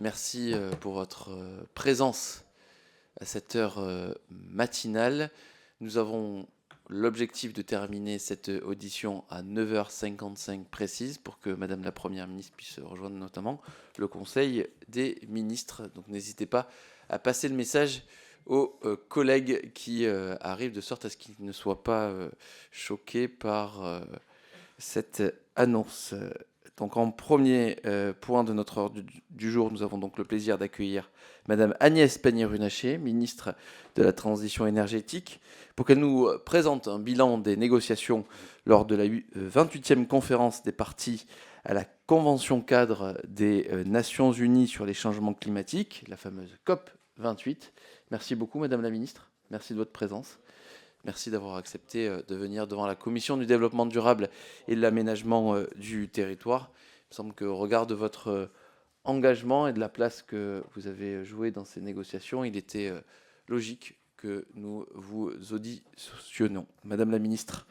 Merci pour votre présence à cette heure matinale. Nous avons l'objectif de terminer cette audition à 9h55 précise pour que Madame la Première ministre puisse rejoindre notamment le Conseil des ministres. Donc n'hésitez pas à passer le message aux collègues qui arrivent de sorte à ce qu'ils ne soient pas choqués par cette annonce. Donc en premier point de notre ordre du jour, nous avons donc le plaisir d'accueillir Madame Agnès Pannier-Runacher, ministre de la Transition énergétique, pour qu'elle nous présente un bilan des négociations lors de la 28e conférence des parties à la Convention cadre des Nations Unies sur les changements climatiques, la fameuse COP 28. Merci beaucoup Madame la ministre, merci de votre présence. Merci d'avoir accepté de venir devant la Commission du développement durable et de l'aménagement du territoire. Il me semble qu'au regard de votre engagement et de la place que vous avez jouée dans ces négociations, il était logique que nous vous auditionnions. Madame la ministre,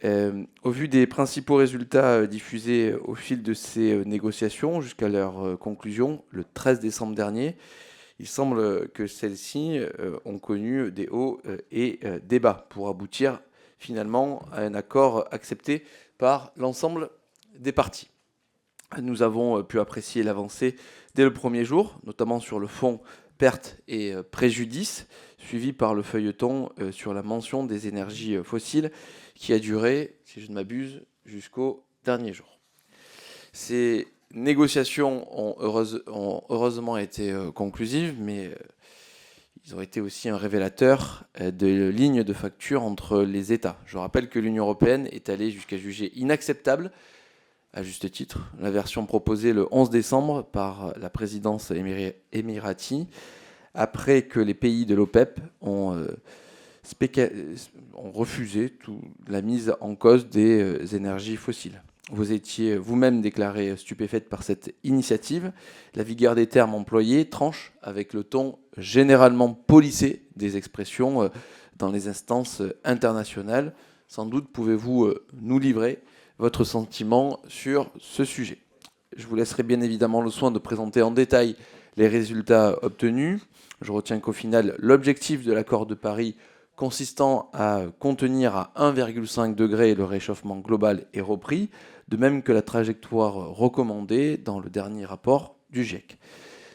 au vu des principaux résultats diffusés au fil de ces négociations jusqu'à leur conclusion le 13 décembre dernier, il semble que celles-ci ont connu des hauts et des bas pour aboutir finalement à un accord accepté par l'ensemble des parties. Nous avons pu apprécier l'avancée dès le premier jour, notamment sur le fonds pertes et préjudices, suivi par le feuilleton sur la mention des énergies fossiles qui a duré, si je ne m'abuse, jusqu'au dernier jour. Ces négociations ont heureusement été conclusives, mais ils ont été aussi un révélateur de lignes de facture entre les États. Je rappelle que l'Union européenne est allée jusqu'à juger inacceptable, à juste titre, la version proposée le 11 décembre par la présidence émirati, après que les pays de l'OPEP ont refusé la mise en cause des énergies fossiles. Vous étiez vous-même déclaré stupéfaite par cette initiative. La vigueur des termes employés tranche avec le ton généralement policé des expressions dans les instances internationales. Sans doute pouvez-vous nous livrer votre sentiment sur ce sujet. Je vous laisserai bien évidemment le soin de présenter en détail les résultats obtenus. Je retiens qu'au final, l'objectif de l'accord de Paris consistant à contenir à 1,5 degré le réchauffement global est repris, de même que la trajectoire recommandée dans le dernier rapport du GIEC.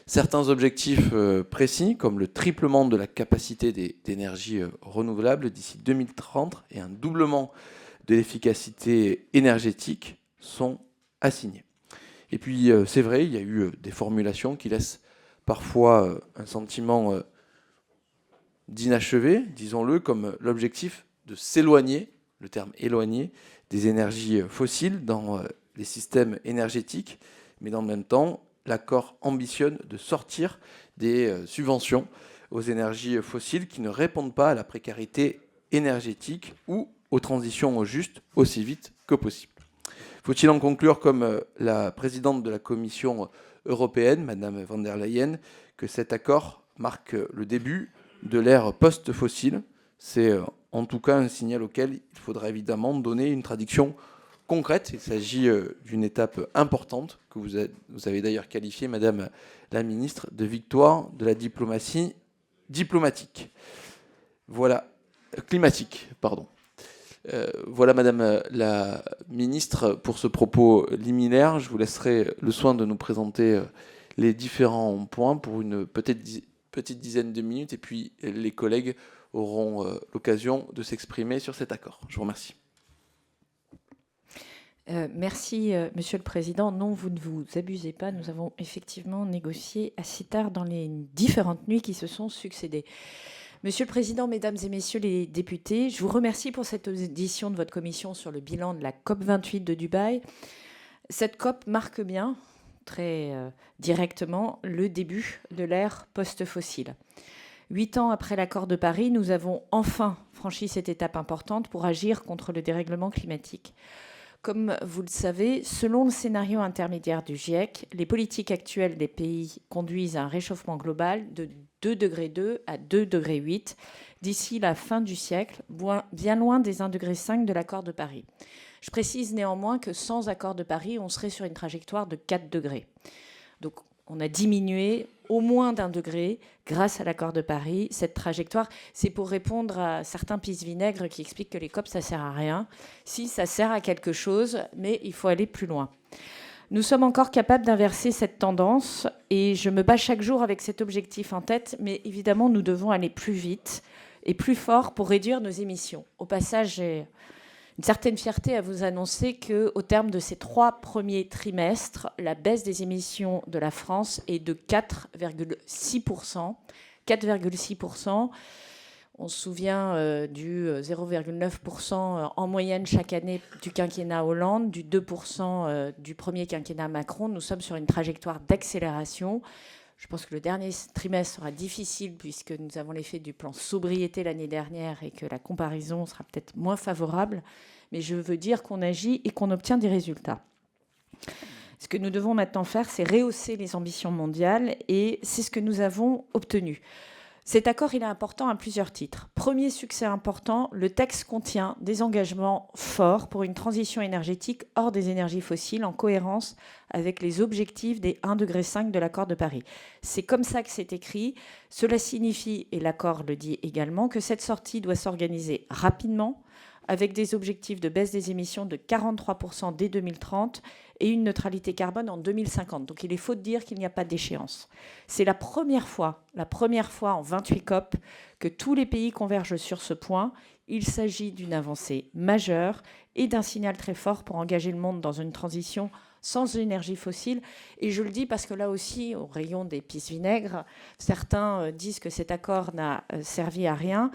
Certains objectifs précis, comme le triplement de la capacité d'énergie renouvelable d'ici 2030 et un doublement de l'efficacité énergétique, sont assignés. Et puis, c'est vrai, il y a eu des formulations qui laissent parfois un sentiment d'inachevé, disons-le, comme l'objectif de s'éloigner, le terme éloigner, des énergies fossiles dans les systèmes énergétiques, mais dans le même temps, l'accord ambitionne de sortir des subventions aux énergies fossiles qui ne répondent pas à la précarité énergétique ou aux transitions justes aussi vite que possible. Faut-il en conclure, comme la présidente de la Commission européenne, Madame von der Leyen, que cet accord marque le début de l'ère post-fossile? C'est en tout cas un signal auquel il faudra évidemment donner une traduction concrète. Il s'agit d'une étape importante que vous avez d'ailleurs qualifiée, Madame la ministre, de victoire de la diplomatie diplomatique. Voilà, climatique, pardon. Voilà, Madame la ministre, pour ce propos liminaire. Je vous laisserai le soin de nous présenter les différents points pour une petite dizaine de minutes, et puis les collègues auront l'occasion de s'exprimer sur cet accord. Je vous remercie. Merci, Monsieur le Président. Non, vous ne vous abusez pas. Nous avons effectivement négocié assez tard dans les différentes nuits qui se sont succédées. Monsieur le Président, Mesdames et Messieurs les députés, je vous remercie pour cette audition de votre commission sur le bilan de la COP28 de Dubaï. Cette COP marque bien, très directement, le début de l'ère post-fossile. 8 ans après l'accord de Paris, nous avons enfin franchi cette étape importante pour agir contre le dérèglement climatique. Comme vous le savez, selon le scénario intermédiaire du GIEC, les politiques actuelles des pays conduisent à un réchauffement global de 2,2 degrés à 2,8 degrés d'ici la fin du siècle, bien loin des 1,5 degré de l'accord de Paris. Je précise néanmoins que sans accord de Paris, on serait sur une trajectoire de 4 degrés. Donc, on a diminué au moins d'1 degré grâce à l'accord de Paris. Cette trajectoire, c'est pour répondre à certains pisse-vinaigres qui expliquent que les COP, ça sert à rien. Si, ça sert à quelque chose, mais il faut aller plus loin. Nous sommes encore capables d'inverser cette tendance et je me bats chaque jour avec cet objectif en tête, mais évidemment, nous devons aller plus vite et plus fort pour réduire nos émissions. Au passage, j'ai une certaine fierté à vous annoncer qu'au terme de ces 3 premiers trimestres, la baisse des émissions de la France est de 4,6%. 4,6%. On se souvient du 0,9% en moyenne chaque année du quinquennat Hollande, du 2% du premier quinquennat Macron. Nous sommes sur une trajectoire d'accélération. Je pense que le dernier trimestre sera difficile puisque nous avons l'effet du plan sobriété l'année dernière et que la comparaison sera peut-être moins favorable. Mais je veux dire qu'on agit et qu'on obtient des résultats. Ce que nous devons maintenant faire, c'est rehausser les ambitions mondiales et c'est ce que nous avons obtenu. Cet accord, il est important à plusieurs titres. Premier succès important, le texte contient des engagements forts pour une transition énergétique hors des énergies fossiles en cohérence avec les objectifs des 1,5 degré de l'accord de Paris. C'est comme ça que c'est écrit. Cela signifie, et l'accord le dit également, que cette sortie doit s'organiser rapidement avec des objectifs de baisse des émissions de 43% dès 2030 et une neutralité carbone en 2050. Donc il est faux de dire qu'il n'y a pas d'échéance. C'est la première fois en 28 COP que tous les pays convergent sur ce point. Il s'agit d'une avancée majeure et d'un signal très fort pour engager le monde dans une transition sans énergie fossile. Et je le dis parce que là aussi, au rayon des pisse-vinaigres, certains disent que cet accord n'a servi à rien.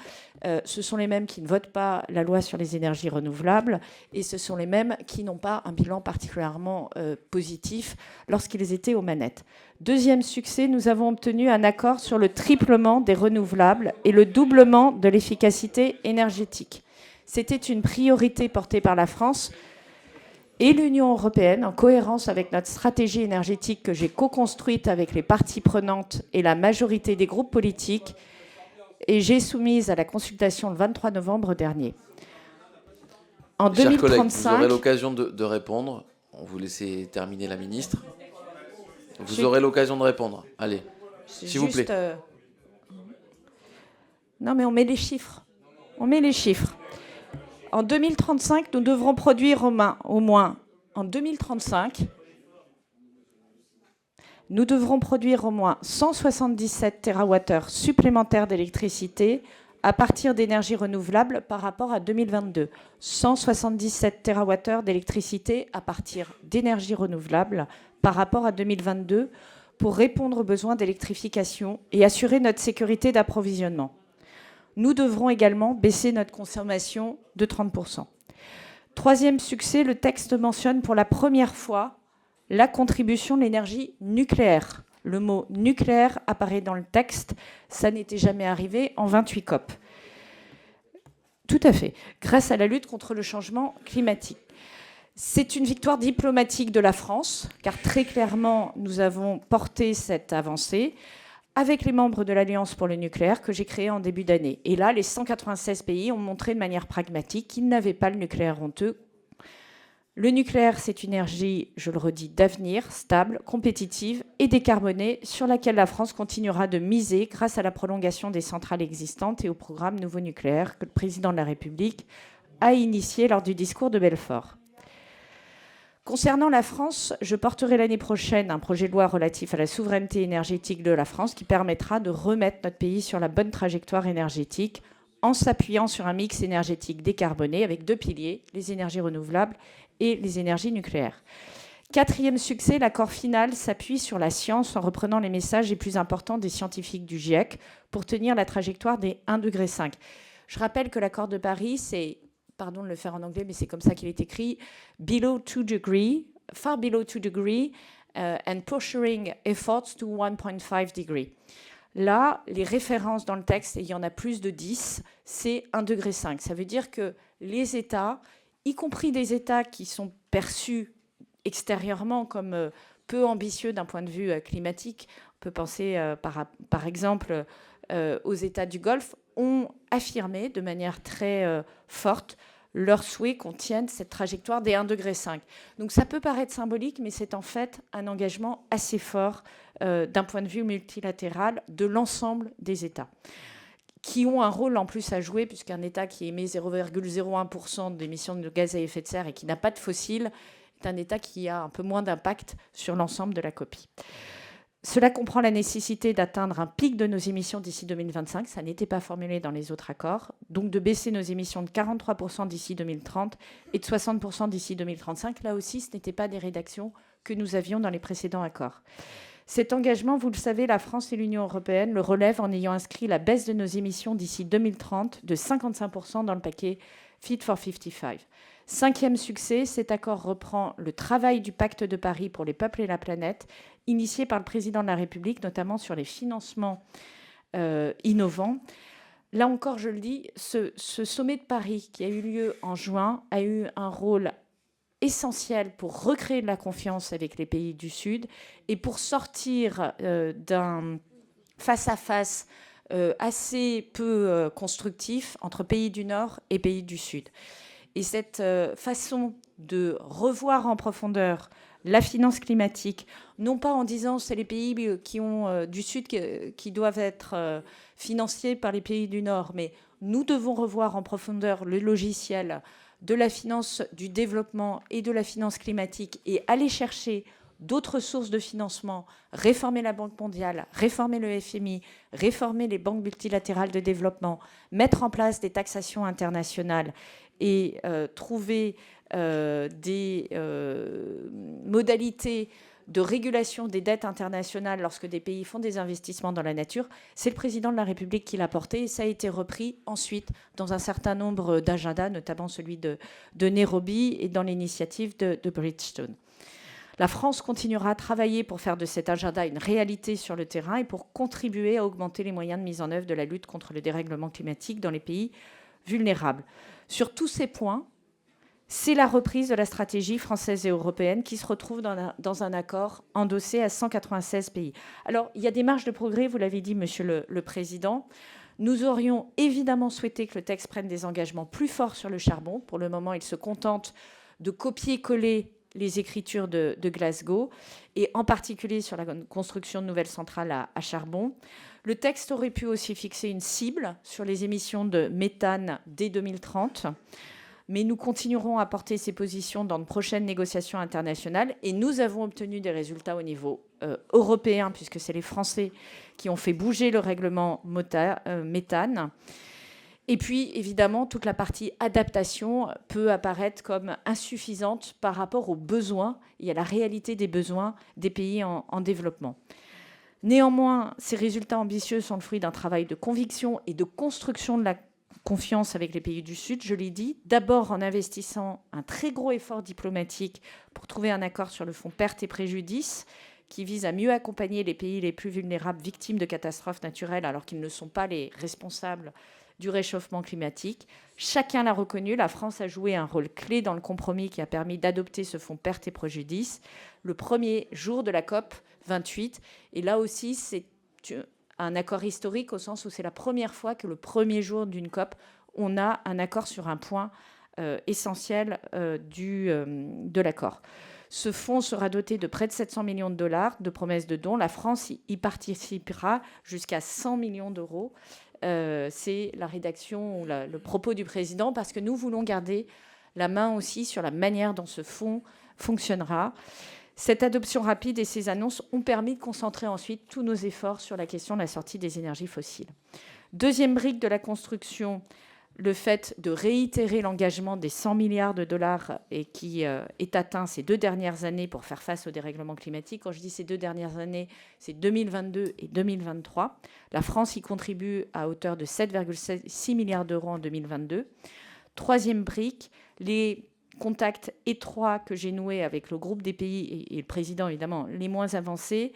Ce sont les mêmes qui ne votent pas la loi sur les énergies renouvelables et ce sont les mêmes qui n'ont pas un bilan particulièrement positif lorsqu'ils étaient aux manettes. Deuxième succès, nous avons obtenu un accord sur le triplement des renouvelables et le doublement de l'efficacité énergétique. C'était une priorité portée par la France et l'Union européenne, en cohérence avec notre stratégie énergétique que j'ai co-construite avec les parties prenantes et la majorité des groupes politiques, et j'ai soumise à la consultation le 23 novembre dernier. En 2035, chers collègues, vous aurez l'occasion de répondre. On vous laisse terminer la ministre. Vous aurez l'occasion de répondre. Allez, s'il vous plaît. Non, mais on met les chiffres. On met les chiffres. En 2035, nous devrons produire au moins, en 2035, nous devrons produire au moins 177 TWh supplémentaires d'électricité à partir d'énergies renouvelables par rapport à 2022. 177 TWh d'électricité à partir d'énergies renouvelables par rapport à 2022 pour répondre aux besoins d'électrification et assurer notre sécurité d'approvisionnement. Nous devrons également baisser notre consommation de 30%. Troisième succès, le texte mentionne pour la première fois la contribution de l'énergie nucléaire. Le mot nucléaire apparaît dans le texte, ça n'était jamais arrivé en 28 COP. Tout à fait, grâce à la lutte contre le changement climatique. C'est une victoire diplomatique de la France, car très clairement, nous avons porté cette avancée avec les membres de l'Alliance pour le nucléaire que j'ai créée en début d'année. Et là, les 196 pays ont montré de manière pragmatique qu'ils n'avaient pas le nucléaire honteux. Le nucléaire, c'est une énergie, je le redis, d'avenir, stable, compétitive et décarbonée, sur laquelle la France continuera de miser grâce à la prolongation des centrales existantes et au programme Nouveau Nucléaire que le président de la République a initié lors du discours de Belfort. Concernant la France, je porterai l'année prochaine un projet de loi relatif à la souveraineté énergétique de la France qui permettra de remettre notre pays sur la bonne trajectoire énergétique en s'appuyant sur un mix énergétique décarboné avec 2 piliers, les énergies renouvelables et les énergies nucléaires. Quatrième succès, l'accord final s'appuie sur la science en reprenant les messages les plus importants des scientifiques du GIEC pour tenir la trajectoire des 1,5 degré. Je rappelle que l'accord de Paris, c'est, pardon de le faire en anglais, mais c'est comme ça qu'il est écrit, below 2 degrés, far below 2 degrés, and pushing efforts to 1.5 degrés. Là, les références dans le texte, et il y en a plus de 10, c'est 1,5 degré. Ça veut dire que les États, y compris des États qui sont perçus extérieurement comme peu ambitieux d'un point de vue climatique, on peut penser par exemple aux États du Golfe, ont affirmé de manière très forte leur souhait qu'on tienne cette trajectoire des 1,5 degré. Donc ça peut paraître symbolique, mais c'est en fait un engagement assez fort d'un point de vue multilatéral de l'ensemble des États, qui ont un rôle en plus à jouer, puisqu'un État qui émet 0,01% d'émissions de gaz à effet de serre et qui n'a pas de fossiles est un État qui a un peu moins d'impact sur l'ensemble de la copie. Cela comprend la nécessité d'atteindre un pic de nos émissions d'ici 2025, ça n'était pas formulé dans les autres accords, donc de baisser nos émissions de 43% d'ici 2030 et de 60% d'ici 2035. Là aussi, ce n'étaient pas des rédactions que nous avions dans les précédents accords. Cet engagement, vous le savez, la France et l'Union européenne le relèvent en ayant inscrit la baisse de nos émissions d'ici 2030 de 55% dans le paquet Fit for 55. Cinquième succès, cet accord reprend le travail du pacte de Paris pour les peuples et la planète, initié par le président de la République, notamment sur les financements innovants. Là encore, je le dis, ce sommet de Paris qui a eu lieu en juin a eu un rôle essentiel pour recréer de la confiance avec les pays du Sud et pour sortir d'un face-à-face assez peu constructif entre pays du Nord et pays du Sud. Et cette façon de revoir en profondeur la finance climatique, non pas en disant c'est les pays qui ont, du Sud qui doivent être financés par les pays du Nord, mais nous devons revoir en profondeur le logiciel de la finance du développement et de la finance climatique et aller chercher d'autres sources de financement, réformer la Banque mondiale, réformer le FMI, réformer les banques multilatérales de développement, mettre en place des taxations internationales et trouver des modalités de régulation des dettes internationales lorsque des pays font des investissements dans la nature, c'est le président de la République qui l'a porté et ça a été repris ensuite dans un certain nombre d'agendas, notamment celui de Nairobi et dans l'initiative de Bridgestone. La France continuera à travailler pour faire de cet agenda une réalité sur le terrain et pour contribuer à augmenter les moyens de mise en œuvre de la lutte contre le dérèglement climatique dans les pays vulnérables. Sur tous ces points, c'est la reprise de la stratégie française et européenne qui se retrouve dans un accord endossé à 196 pays. Alors, il y a des marges de progrès, vous l'avez dit, Monsieur le Président. Nous aurions évidemment souhaité que le texte prenne des engagements plus forts sur le charbon. Pour le moment, il se contente de copier-coller les écritures de Glasgow, et en particulier sur la construction de nouvelles centrales à charbon. Le texte aurait pu aussi fixer une cible sur les émissions de méthane dès 2030, mais nous continuerons à porter ces positions dans de prochaines négociations internationales, et nous avons obtenu des résultats au niveau européen, puisque c'est les Français qui ont fait bouger le règlement méthane. Et puis, évidemment, toute la partie adaptation peut apparaître comme insuffisante par rapport aux besoins et à la réalité des besoins des pays en développement. Néanmoins, ces résultats ambitieux sont le fruit d'un travail de conviction et de construction de la confiance avec les pays du Sud, je l'ai dit, d'abord en investissant un très gros effort diplomatique pour trouver un accord sur le fonds pertes et préjudices qui vise à mieux accompagner les pays les plus vulnérables victimes de catastrophes naturelles alors qu'ils ne sont pas les responsables du réchauffement climatique. Chacun l'a reconnu, la France a joué un rôle clé dans le compromis qui a permis d'adopter ce fonds pertes et préjudices le premier jour de la COP 28. Et là aussi, c'est un accord historique au sens où c'est la première fois que le premier jour d'une COP, on a un accord sur un point essentiel de l'accord. Ce fonds sera doté de près de 700 millions de dollars de promesses de dons. La France y participera jusqu'à 100 millions d'euros. C'est la rédaction ou le propos du président, parce que nous voulons garder la main aussi sur la manière dont ce fonds fonctionnera. Cette adoption rapide et ces annonces ont permis de concentrer ensuite tous nos efforts sur la question de la sortie des énergies fossiles. Deuxième brique de la construction, le fait de réitérer l'engagement des 100 milliards de dollars et qui est atteint ces 2 dernières années pour faire face au dérèglement climatique. Quand je dis ces 2 dernières années, c'est 2022 et 2023. La France y contribue à hauteur de 7,6 milliards d'euros en 2022. Troisième brique, les contacts étroits que j'ai noués avec le groupe des pays et le président, évidemment, les moins avancés,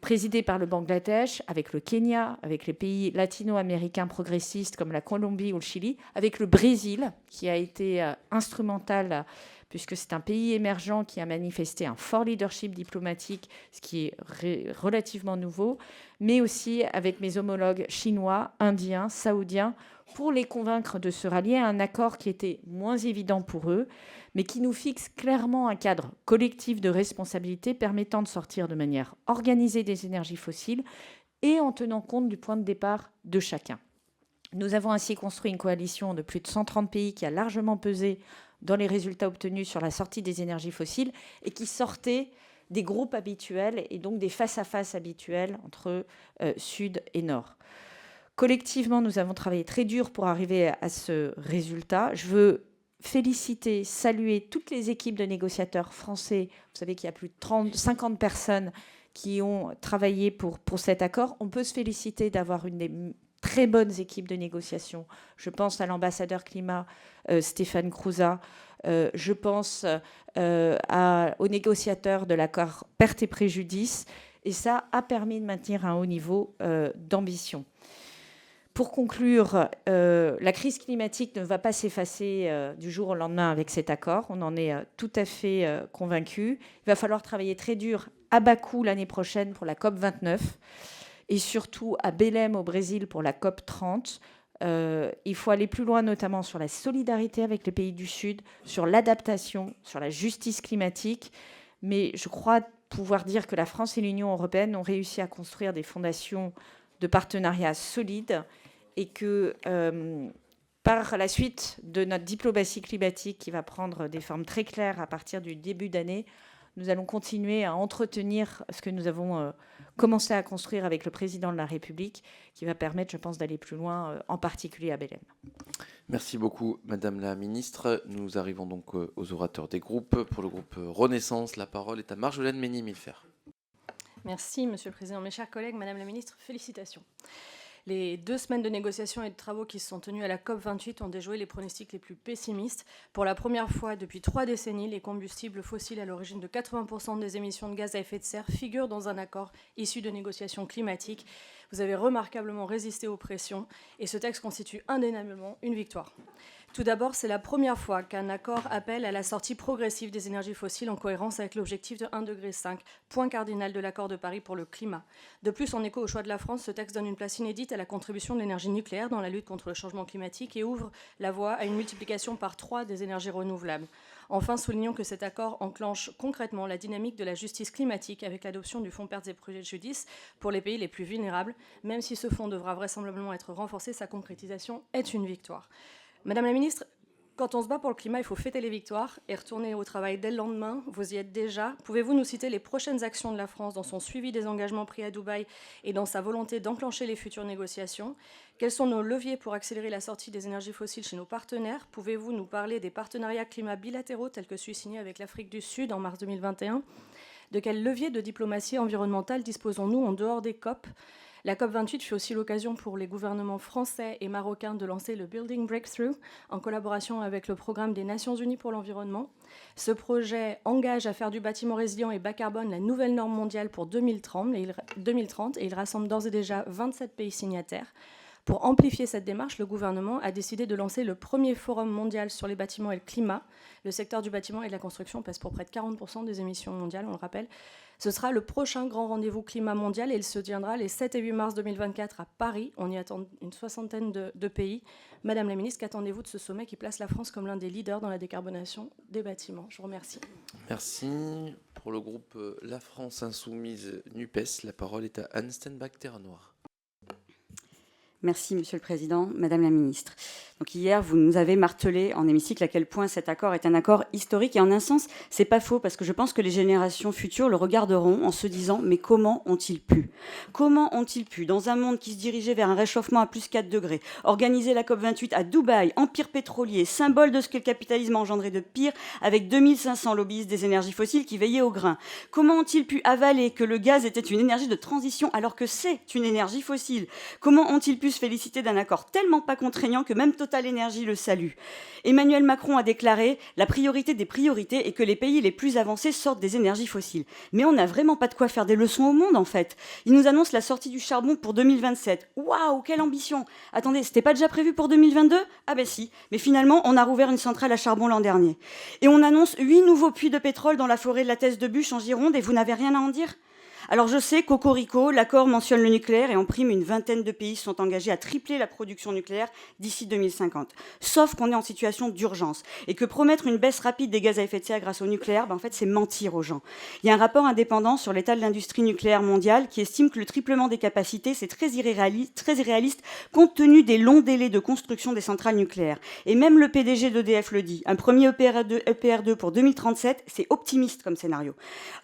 présidé par le Bangladesh, avec le Kenya, avec les pays latino-américains progressistes comme la Colombie ou le Chili, avec le Brésil, qui a été instrumental puisque c'est un pays émergent qui a manifesté un fort leadership diplomatique, ce qui est relativement nouveau, mais aussi avec mes homologues chinois, indiens, saoudiens, pour les convaincre de se rallier à un accord qui était moins évident pour eux, mais qui nous fixe clairement un cadre collectif de responsabilité permettant de sortir de manière organisée des énergies fossiles et en tenant compte du point de départ de chacun. Nous avons ainsi construit une coalition de plus de 130 pays qui a largement pesé dans les résultats obtenus sur la sortie des énergies fossiles et qui sortait des groupes habituels et donc des face-à-face habituels entre Sud et Nord. Collectivement, nous avons travaillé très dur pour arriver à ce résultat. Je veux féliciter, saluer toutes les équipes de négociateurs français. Vous savez qu'il y a plus de 50 personnes qui ont travaillé pour cet accord. On peut se féliciter d'avoir une des très bonnes équipes de négociation. Je pense à l'ambassadeur climat Stéphane Crouza. Je pense aux négociateurs de l'accord perte et préjudice. Et ça a permis de maintenir un haut niveau d'ambition. Pour conclure, la crise climatique ne va pas s'effacer du jour au lendemain avec cet accord. On en est tout à fait convaincus. Il va falloir travailler très dur à Bakou l'année prochaine pour la COP29 et surtout à Belém au Brésil pour la COP30. Il faut aller plus loin, notamment sur la solidarité avec les pays du Sud, sur l'adaptation, sur la justice climatique. Mais je crois pouvoir dire que la France et l'Union européenne ont réussi à construire des fondations de partenariat solides et que par la suite de notre diplomatie climatique qui va prendre des formes très claires à partir du début d'année, nous allons continuer à entretenir ce que nous avons commencé à construire avec le président de la République, qui va permettre, je pense, d'aller plus loin, en particulier à Belém. Merci beaucoup, Madame la Ministre. Nous arrivons donc aux orateurs des groupes. Pour le groupe Renaissance, la parole est à Marjolaine Meunier-Millefert. Merci, Monsieur le Président. Mes chers collègues, Madame la Ministre, félicitations. Les 2 semaines de négociations et de travaux qui se sont tenus à la COP28 ont déjoué les pronostics les plus pessimistes. Pour la première fois depuis 3 décennies, les combustibles fossiles à l'origine de 80% des émissions de gaz à effet de serre figurent dans un accord issu de négociations climatiques. Vous avez remarquablement résisté aux pressions et ce texte constitue indéniablement une victoire. Tout d'abord, c'est la première fois qu'un accord appelle à la sortie progressive des énergies fossiles en cohérence avec l'objectif de 1,5 degré, point cardinal de l'accord de Paris pour le climat. De plus, en écho au choix de la France, ce texte donne une place inédite à la contribution de l'énergie nucléaire dans la lutte contre le changement climatique et ouvre la voie à une multiplication par 3 des énergies renouvelables. Enfin, soulignons que cet accord enclenche concrètement la dynamique de la justice climatique avec l'adoption du fonds pertes et préjudices pour les pays les plus vulnérables. Même si ce fonds devra vraisemblablement être renforcé, sa concrétisation est une victoire. Madame la Ministre, quand on se bat pour le climat, il faut fêter les victoires et retourner au travail dès le lendemain. Vous y êtes déjà. Pouvez-vous nous citer les prochaines actions de la France dans son suivi des engagements pris à Dubaï et dans sa volonté d'enclencher les futures négociations ? Quels sont nos leviers pour accélérer la sortie des énergies fossiles chez nos partenaires ? Pouvez-vous nous parler des partenariats climat bilatéraux tels que celui signé avec l'Afrique du Sud en mars 2021 ? De quels leviers de diplomatie environnementale disposons-nous en dehors des COP ? La COP28 fut aussi l'occasion pour les gouvernements français et marocains de lancer le Building Breakthrough en collaboration avec le programme des Nations Unies pour l'environnement. Ce projet engage à faire du bâtiment résilient et bas carbone la nouvelle norme mondiale pour 2030 et il rassemble d'ores et déjà 27 pays signataires. Pour amplifier cette démarche, le gouvernement a décidé de lancer le premier forum mondial sur les bâtiments et le climat. Le secteur du bâtiment et de la construction pèse pour près de 40% des émissions mondiales, on le rappelle. Ce sera le prochain grand rendez-vous climat mondial et il se tiendra les 7 et 8 mars 2024 à Paris. On y attend une soixantaine de pays. Madame la Ministre, qu'attendez-vous de ce sommet qui place la France comme l'un des leaders dans la décarbonation des bâtiments ? Je vous remercie. Merci. Pour le groupe La France Insoumise NUPES, la parole est à Anne Stenbach-Terrenoir. Merci, Monsieur le Président. Madame la Ministre. Donc hier, vous nous avez martelé en hémicycle à quel point cet accord est un accord historique. Et en un sens, c'est pas faux, parce que je pense que les générations futures le regarderont en se disant « Mais comment ont-ils pu ? Comment ont-ils pu, dans un monde qui se dirigeait vers un réchauffement à plus 4 degrés, organiser la COP28 à Dubaï, empire pétrolier, symbole de ce que le capitalisme a engendré de pire, avec 2500 lobbyistes des énergies fossiles qui veillaient au grain ? Comment ont-ils pu avaler que le gaz était une énergie de transition alors que c'est une énergie fossile ? Comment ont-ils pu se féliciter d'un accord tellement pas contraignant que même Total Energy le salue. Emmanuel Macron a déclaré « La priorité des priorités est que les pays les plus avancés sortent des énergies fossiles ». Mais on n'a vraiment pas de quoi faire des leçons au monde, en fait. Il nous annonce la sortie du charbon pour 2027. Waouh, quelle ambition! Attendez, c'était pas déjà prévu pour 2022? Ah ben si, mais finalement, on a rouvert une centrale à charbon l'an dernier. Et on annonce 8 nouveaux puits de pétrole dans la forêt de la Thèse de Buch en Gironde et vous n'avez rien à en dire? Alors je sais, cocorico, l'accord mentionne le nucléaire et en prime, une vingtaine de pays sont engagés à tripler la production nucléaire d'ici 2050. Sauf qu'on est en situation d'urgence et que promettre une baisse rapide des gaz à effet de serre grâce au nucléaire, en fait, c'est mentir aux gens. Il y a un rapport indépendant sur l'état de l'industrie nucléaire mondiale qui estime que le triplement des capacités, c'est très irréaliste compte tenu des longs délais de construction des centrales nucléaires. Et même le PDG d'EDF le dit, un premier EPR2 pour 2037, c'est optimiste comme scénario.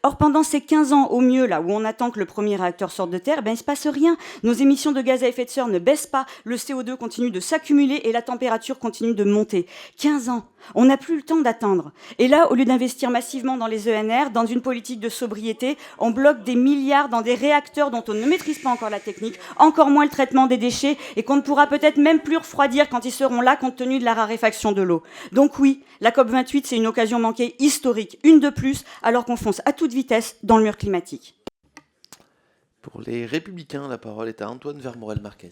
Or, pendant ces 15 ans au mieux, là où on attend que le premier réacteur sorte de terre, il ne se passe rien. Nos émissions de gaz à effet de serre ne baissent pas, le CO2 continue de s'accumuler et la température continue de monter. 15 ans, on n'a plus le temps d'attendre. Et là, au lieu d'investir massivement dans les ENR, dans une politique de sobriété, on bloque des milliards dans des réacteurs dont on ne maîtrise pas encore la technique, encore moins le traitement des déchets, et qu'on ne pourra peut-être même plus refroidir quand ils seront là, compte tenu de la raréfaction de l'eau. Donc oui, la COP28, c'est une occasion manquée historique, une de plus, alors qu'on fonce à toute vitesse dans le mur climatique. Pour les Républicains, la parole est à Antoine Vermorel-Marquez.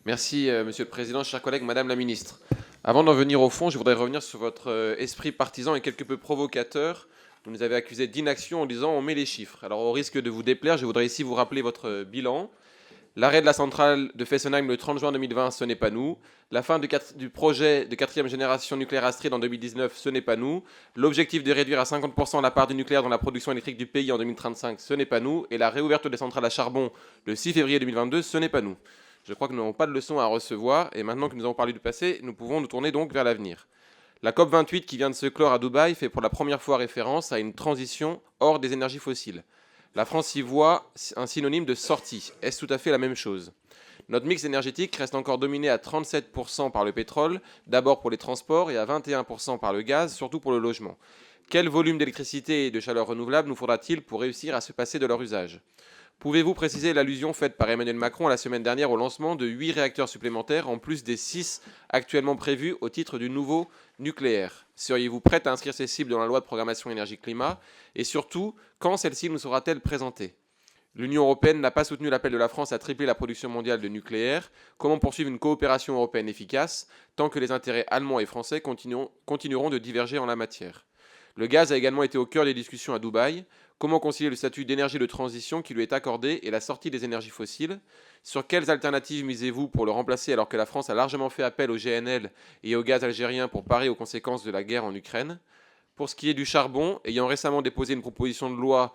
Merci, Monsieur le Président, chers collègues, Madame la Ministre. Avant d'en venir au fond, je voudrais revenir sur votre esprit partisan et quelque peu provocateur. Vous nous avez accusé d'inaction en disant « on met les chiffres ». Alors, au risque de vous déplaire, je voudrais ici vous rappeler votre bilan. L'arrêt de la centrale de Fessenheim le 30 juin 2020, ce n'est pas nous. La fin du projet de 4e génération nucléaire Astrid en 2019, ce n'est pas nous. L'objectif de réduire à 50% la part du nucléaire dans la production électrique du pays en 2035, ce n'est pas nous. Et la réouverture des centrales à charbon le 6 février 2022, ce n'est pas nous. Je crois que nous n'avons pas de leçons à recevoir. Et maintenant que nous avons parlé du passé, nous pouvons nous tourner donc vers l'avenir. La COP28 qui vient de se clore à Dubaï fait pour la première fois référence à une transition hors des énergies fossiles. La France y voit un synonyme de sortie. Est-ce tout à fait la même chose? Notre mix énergétique reste encore dominé à 37% par le pétrole, d'abord pour les transports, et à 21% par le gaz, surtout pour le logement. Quel volume d'électricité et de chaleur renouvelable nous faudra-t-il pour réussir à se passer de leur usage? Pouvez-vous préciser l'allusion faite par Emmanuel Macron la semaine dernière au lancement de 8 réacteurs supplémentaires, en plus des 6 actuellement prévus au titre du nouveau nucléaire? Seriez-vous prête à inscrire ces cibles dans la loi de programmation énergie-climat? Et surtout, quand celle-ci nous sera-t-elle présentée? L'Union européenne n'a pas soutenu l'appel de la France à tripler la production mondiale de nucléaire. Comment poursuivre une coopération européenne efficace tant que les intérêts allemands et français continueront de diverger en la matière? Le gaz a également été au cœur des discussions à Dubaï. Comment concilier le statut d'énergie de transition qui lui est accordé et la sortie des énergies fossiles? Sur quelles alternatives misez-vous pour le remplacer alors que la France a largement fait appel au GNL et au gaz algérien pour parer aux conséquences de la guerre en Ukraine? Pour ce qui est du charbon, ayant récemment déposé une proposition de loi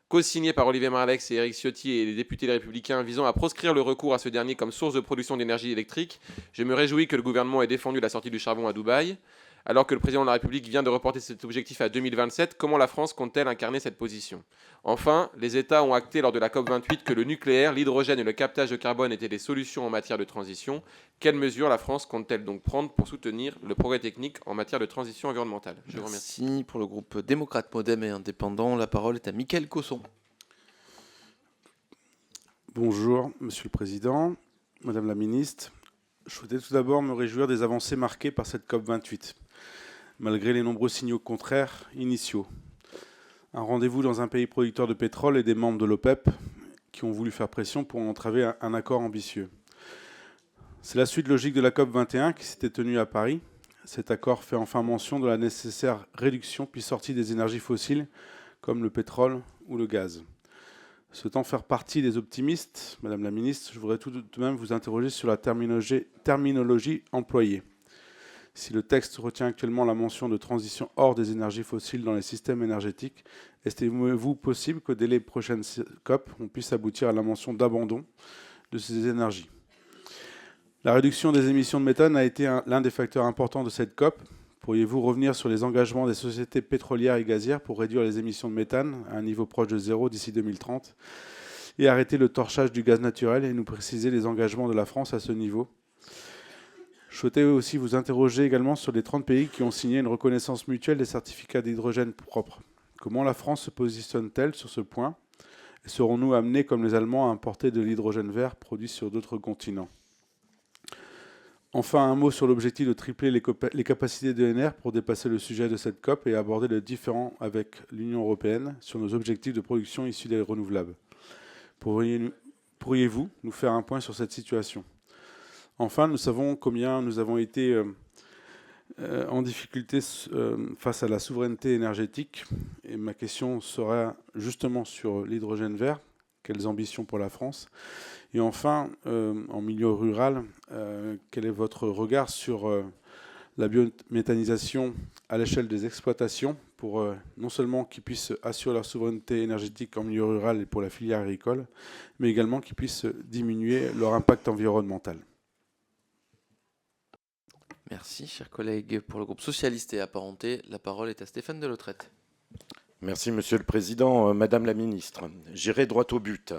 co-signée par Olivier Marleix et Éric Ciotti et les députés Les Républicains visant à proscrire le recours à ce dernier comme source de production d'énergie électrique, je me réjouis que le gouvernement ait défendu la sortie du charbon à Dubaï. Alors que le président de la République vient de reporter cet objectif à 2027, comment la France compte-t-elle incarner cette position? Enfin, les États ont acté lors de la COP28 que le nucléaire, l'hydrogène et le captage de carbone étaient des solutions en matière de transition. Quelles mesures la France compte-t-elle donc prendre pour soutenir le progrès technique en matière de transition environnementale? Je vous remercie. Merci. Pour le groupe démocrate, modem et indépendant, la parole est à Mickaël Cosson. Bonjour, Monsieur le Président, Madame la Ministre. Je souhaitais tout d'abord me réjouir des avancées marquées par cette COP28, malgré les nombreux signaux contraires initiaux. Un rendez-vous dans un pays producteur de pétrole et des membres de l'OPEP qui ont voulu faire pression pour entraver un accord ambitieux. C'est la suite logique de la COP21 qui s'était tenue à Paris. Cet accord fait enfin mention de la nécessaire réduction puis sortie des énergies fossiles comme le pétrole ou le gaz. Souhaitant faire partie des optimistes, Madame la Ministre, je voudrais tout de même vous interroger sur la terminologie employée. Si le texte retient actuellement la mention de transition hors des énergies fossiles dans les systèmes énergétiques, estimez-vous possible qu'au délai prochaine COP, on puisse aboutir à la mention d'abandon de ces énergies? La réduction des émissions de méthane a été l'un des facteurs importants de cette COP. Pourriez-vous revenir sur les engagements des sociétés pétrolières et gazières pour réduire les émissions de méthane à un niveau proche de zéro d'ici 2030 et arrêter le torchage du gaz naturel et nous préciser les engagements de la France à ce niveau? Je souhaitais aussi vous interroger également sur les 30 pays qui ont signé une reconnaissance mutuelle des certificats d'hydrogène propres. Comment la France se positionne-t-elle sur ce point? Et serons-nous amenés, comme les Allemands, à importer de l'hydrogène vert produit sur d'autres continents? Enfin, un mot sur l'objectif de tripler les capacités d'ENR pour dépasser le sujet de cette COP et aborder le différend avec l'Union européenne sur nos objectifs de production issus des renouvelables. Pourriez-vous nous faire un point sur cette situation? Enfin, nous savons combien nous avons été en difficulté face à la souveraineté énergétique. Et ma question sera justement sur l'hydrogène vert. Quelles ambitions pour la France? Et enfin, en milieu rural, quel est votre regard sur la biométhanisation à l'échelle des exploitations pour non seulement qu'ils puissent assurer leur souveraineté énergétique en milieu rural et pour la filière agricole, mais également qu'ils puissent diminuer leur impact environnemental? Merci, chers collègues. Pour le groupe socialiste et apparenté, la parole est à Stéphane Delotrette. Merci, Monsieur le Président. Madame la Ministre, j'irai droit au but.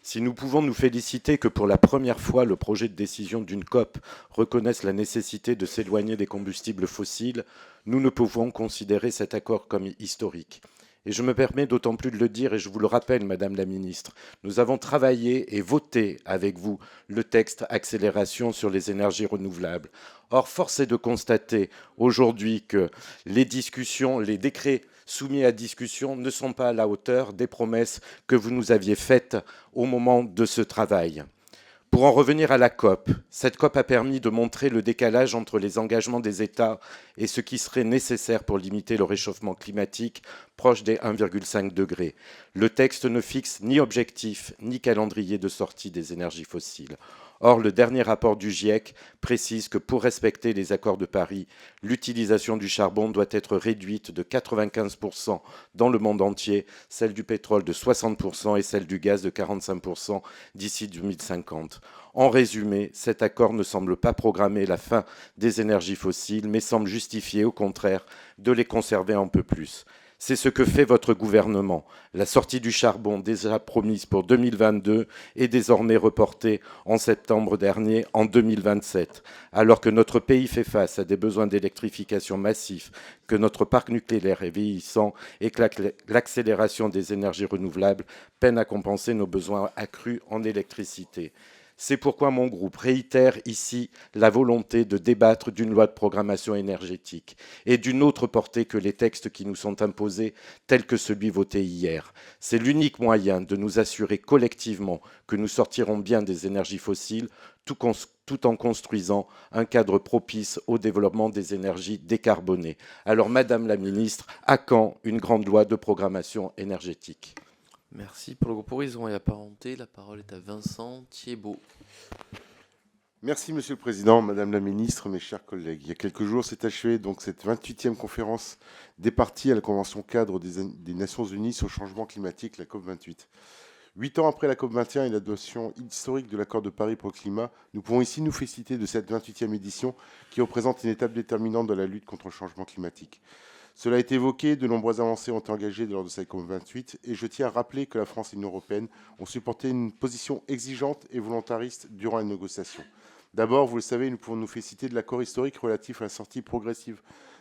Si nous pouvons nous féliciter que pour la première fois, le projet de décision d'une COP reconnaisse la nécessité de s'éloigner des combustibles fossiles, nous ne pouvons considérer cet accord comme historique. Et je me permets d'autant plus de le dire, et je vous le rappelle, Madame la Ministre, nous avons travaillé et voté avec vous le texte accélération sur les énergies renouvelables. Or, force est de constater aujourd'hui que les discussions, les décrets soumis à discussion ne sont pas à la hauteur des promesses que vous nous aviez faites au moment de ce travail. Pour en revenir à la COP, cette COP a permis de montrer le décalage entre les engagements des États et ce qui serait nécessaire pour limiter le réchauffement climatique proche des 1,5 degrés. Le texte ne fixe ni objectif ni calendrier de sortie des énergies fossiles. Or, le dernier rapport du GIEC précise que pour respecter les accords de Paris, l'utilisation du charbon doit être réduite de 95% dans le monde entier, celle du pétrole de 60% et celle du gaz de 45% d'ici 2050. En résumé, cet accord ne semble pas programmer la fin des énergies fossiles, mais semble justifier au contraire de les conserver un peu plus. C'est ce que fait votre gouvernement. La sortie du charbon, déjà promise pour 2022, est désormais reportée en septembre dernier, en 2027. Alors que notre pays fait face à des besoins d'électrification massifs, que notre parc nucléaire est vieillissant et que l'accélération des énergies renouvelables peine à compenser nos besoins accrus en électricité. C'est pourquoi mon groupe réitère ici la volonté de débattre d'une loi de programmation énergétique et d'une autre portée que les textes qui nous sont imposés, tels que celui voté hier. C'est l'unique moyen de nous assurer collectivement que nous sortirons bien des énergies fossiles, tout en construisant un cadre propice au développement des énergies décarbonées. Alors, Madame la Ministre, à quand une grande loi de programmation énergétique ? Merci. Pour le groupe Horizon et apparenté, la parole est à Vincent Thiébaut. Merci Monsieur le Président, Madame la Ministre, mes chers collègues. Il y a quelques jours s'est achevée donc cette 28e conférence des parties à la Convention cadre des Nations Unies sur le changement climatique, la COP28. 8 ans après la COP21 et l'adoption historique de l'accord de Paris pour le climat, nous pouvons ici nous féliciter de cette 28e édition qui représente une étape déterminante dans la lutte contre le changement climatique. Cela a été évoqué, de nombreuses avancées ont été engagées lors de cette COP28 et je tiens à rappeler que la France et l'Union européenne ont supporté une position exigeante et volontariste durant les négociations. D'abord, vous le savez, nous pouvons nous féliciter de l'accord historique relatif à la sortie progressive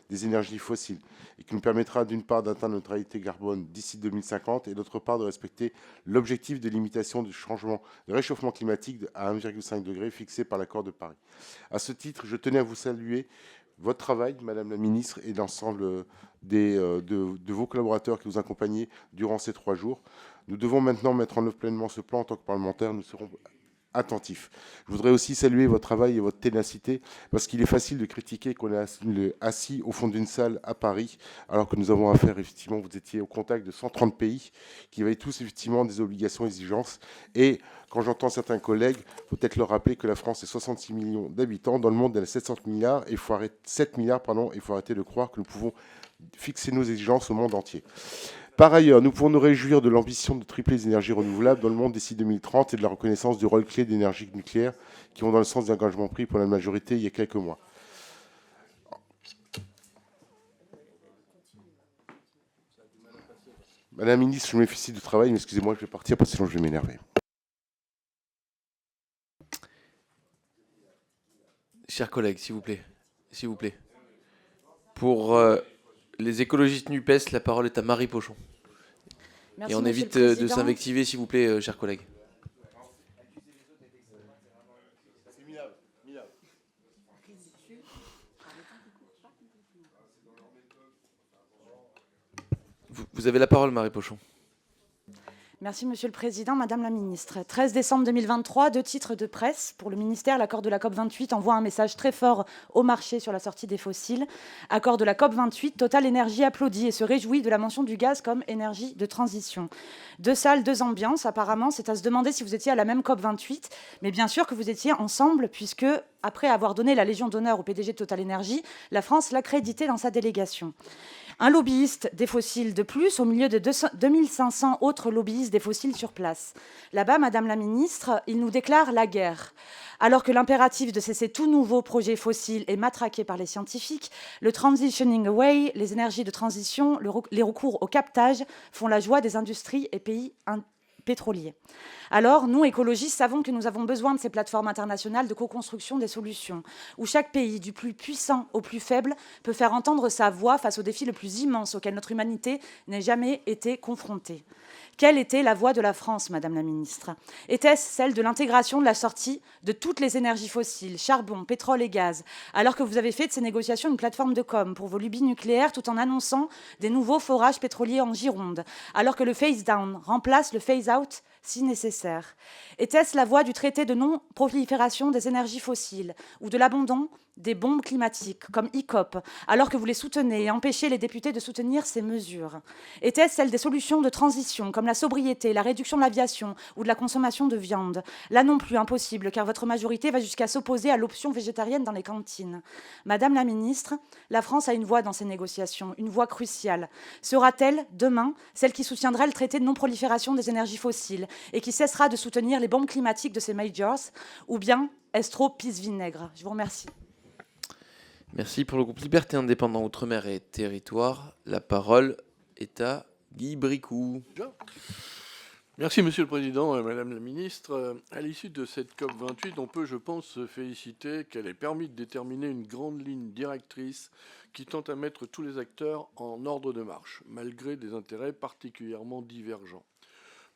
des énergies fossiles et qui nous permettra d'une part d'atteindre la neutralité carbone d'ici 2050 et d'autre part de respecter l'objectif de limitation du changement de réchauffement climatique à 1,5 degré fixé par l'accord de Paris. À ce titre, je tenais à vous saluer votre travail, Madame la Ministre, et l'ensemble de vos collaborateurs qui vous accompagnaient durant ces 3 jours. Nous devons maintenant mettre en œuvre pleinement ce plan en tant que parlementaires. Nous serons attentifs. Je voudrais aussi saluer votre travail et votre ténacité, parce qu'il est facile de critiquer qu'on est assis au fond d'une salle à Paris, alors que nous avons affaire, effectivement, vous étiez au contact de 130 pays, qui avaient tous, effectivement, des obligations et exigences. Et quand j'entends certains collègues, il faut peut-être leur rappeler que la France est 66 millions d'habitants, dans le monde, elle a 7 milliards, et il faut arrêter de croire que nous pouvons fixer nos exigences au monde entier. Par ailleurs, nous pouvons nous réjouir de l'ambition de tripler les énergies renouvelables dans le monde d'ici 2030 et de la reconnaissance du rôle clé d'énergie nucléaire qui vont dans le sens des engagements pris pour la majorité il y a quelques mois. Madame la Ministre, je me félicite du travail, mais excusez-moi, je vais partir parce que sinon je vais m'énerver. Chers collègues, s'il vous plaît. S'il vous plaît. Pour les écologistes NUPES, la parole est à Marie Pochon. Merci, et on Monsieur évite le de Président. s'invectiver, s'il vous plaît, chers collègues. Vous avez la parole, Marie Pochon. Merci, Monsieur le Président. Madame la Ministre, 13 décembre 2023, 2 titres de presse. Pour le ministère, l'accord de la COP28 envoie un message très fort au marché sur la sortie des fossiles. Accord de la COP28, Total Énergie applaudit et se réjouit de la mention du gaz comme énergie de transition. 2 salles, 2 ambiances. Apparemment, c'est à se demander si vous étiez à la même COP28. Mais bien sûr que vous étiez ensemble, puisque, après avoir donné la Légion d'honneur au PDG de Total Énergie, la France l'accréditait dans sa délégation. Un lobbyiste des fossiles de plus, au milieu de 2500 autres lobbyistes des fossiles sur place. Là-bas, Madame la Ministre, il nous déclare la guerre. Alors que l'impératif de cesser tout nouveau projet fossile est matraqué par les scientifiques, le transitioning away, les énergies de transition, les recours au captage font la joie des industries et pays pétroliers. Alors, nous, écologistes, savons que nous avons besoin de ces plateformes internationales de co-construction des solutions, où chaque pays, du plus puissant au plus faible, peut faire entendre sa voix face aux défis le plus immenses auxquels notre humanité n'ait jamais été confrontée. Quelle était la voix de la France, Madame la Ministre? Était-ce celle de l'intégration de la sortie de toutes les énergies fossiles, charbon, pétrole et gaz, alors que vous avez fait de ces négociations une plateforme de com pour vos lubies nucléaires tout en annonçant des nouveaux forages pétroliers en Gironde, alors que le phase-down remplace le phase-out si nécessaire? Était-ce la voie du traité de non-prolifération des énergies fossiles ou de l'abandon des bombes climatiques comme ICOP, alors que vous les soutenez et empêchez les députés de soutenir ces mesures? Était-ce celle des solutions de transition comme la sobriété, la réduction de l'aviation ou de la consommation de viande? Là non plus impossible, car votre majorité va jusqu'à s'opposer à l'option végétarienne dans les cantines. Madame la Ministre, la France a une voix dans ces négociations, une voix cruciale. Sera-t-elle, demain, celle qui soutiendra le traité de non-prolifération des énergies fossiles et qui cessera de soutenir les bombes climatiques de ces majors, ou bien est-ce trop pisse-vinaigre? Je vous remercie. Merci. Pour le groupe Liberté Indépendant Outre-mer et Territoire, la parole est à Guy Bricout. Merci Monsieur le Président, Madame la Ministre. À l'issue de cette COP28, on peut, je pense, se féliciter qu'elle ait permis de déterminer une grande ligne directrice qui tente à mettre tous les acteurs en ordre de marche, malgré des intérêts particulièrement divergents,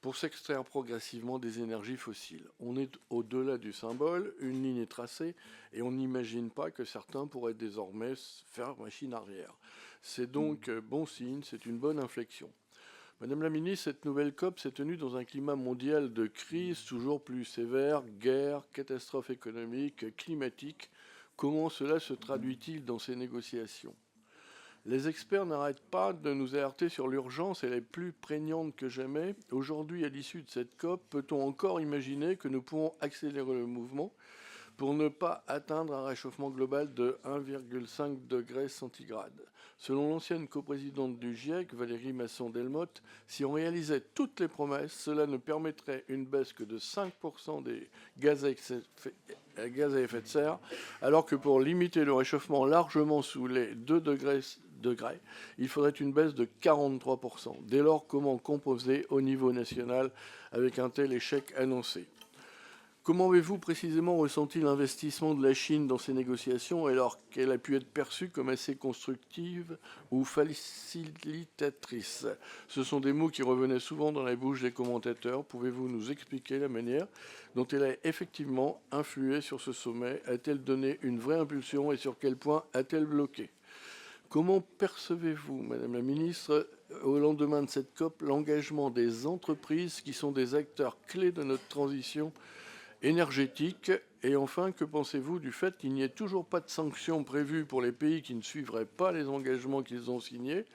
pour s'extraire progressivement des énergies fossiles. On est au-delà du symbole, une ligne est tracée, et on n'imagine pas que certains pourraient désormais faire machine arrière. C'est donc bon signe, c'est une bonne inflexion. Madame la Ministre, cette nouvelle COP s'est tenue dans un climat mondial de crise toujours plus sévère, guerre, catastrophes économiques, climatiques. Comment cela se traduit-il dans ces négociations ? Les experts n'arrêtent pas de nous alerter sur l'urgence, elle est plus prégnante que jamais. Aujourd'hui, à l'issue de cette COP, peut-on encore imaginer que nous pouvons accélérer le mouvement pour ne pas atteindre un réchauffement global de 1,5 degré centigrade? Selon l'ancienne coprésidente du GIEC, Valérie Masson-Delmotte, si on réalisait toutes les promesses, cela ne permettrait une baisse que de 5% des gaz à effet de serre, alors que pour limiter le réchauffement largement sous les 2 degrés, il faudrait une baisse de 43%. Dès lors, comment composer au niveau national avec un tel échec annoncé? Comment avez-vous précisément ressenti l'investissement de la Chine dans ces négociations, alors qu'elle a pu être perçue comme assez constructive ou facilitatrice? Ce sont des mots qui revenaient souvent dans la bouche des commentateurs. Pouvez-vous nous expliquer la manière dont elle a effectivement influé sur ce sommet? A-t-elle donné une vraie impulsion et sur quel point a-t-elle bloqué? Comment percevez-vous, Madame la Ministre, au lendemain de cette COP, l'engagement des entreprises qui sont des acteurs clés de notre transition énergétique? Et enfin, que pensez-vous du fait qu'il n'y ait toujours pas de sanctions prévues pour les pays qui ne suivraient pas les engagements qu'ils ont signés?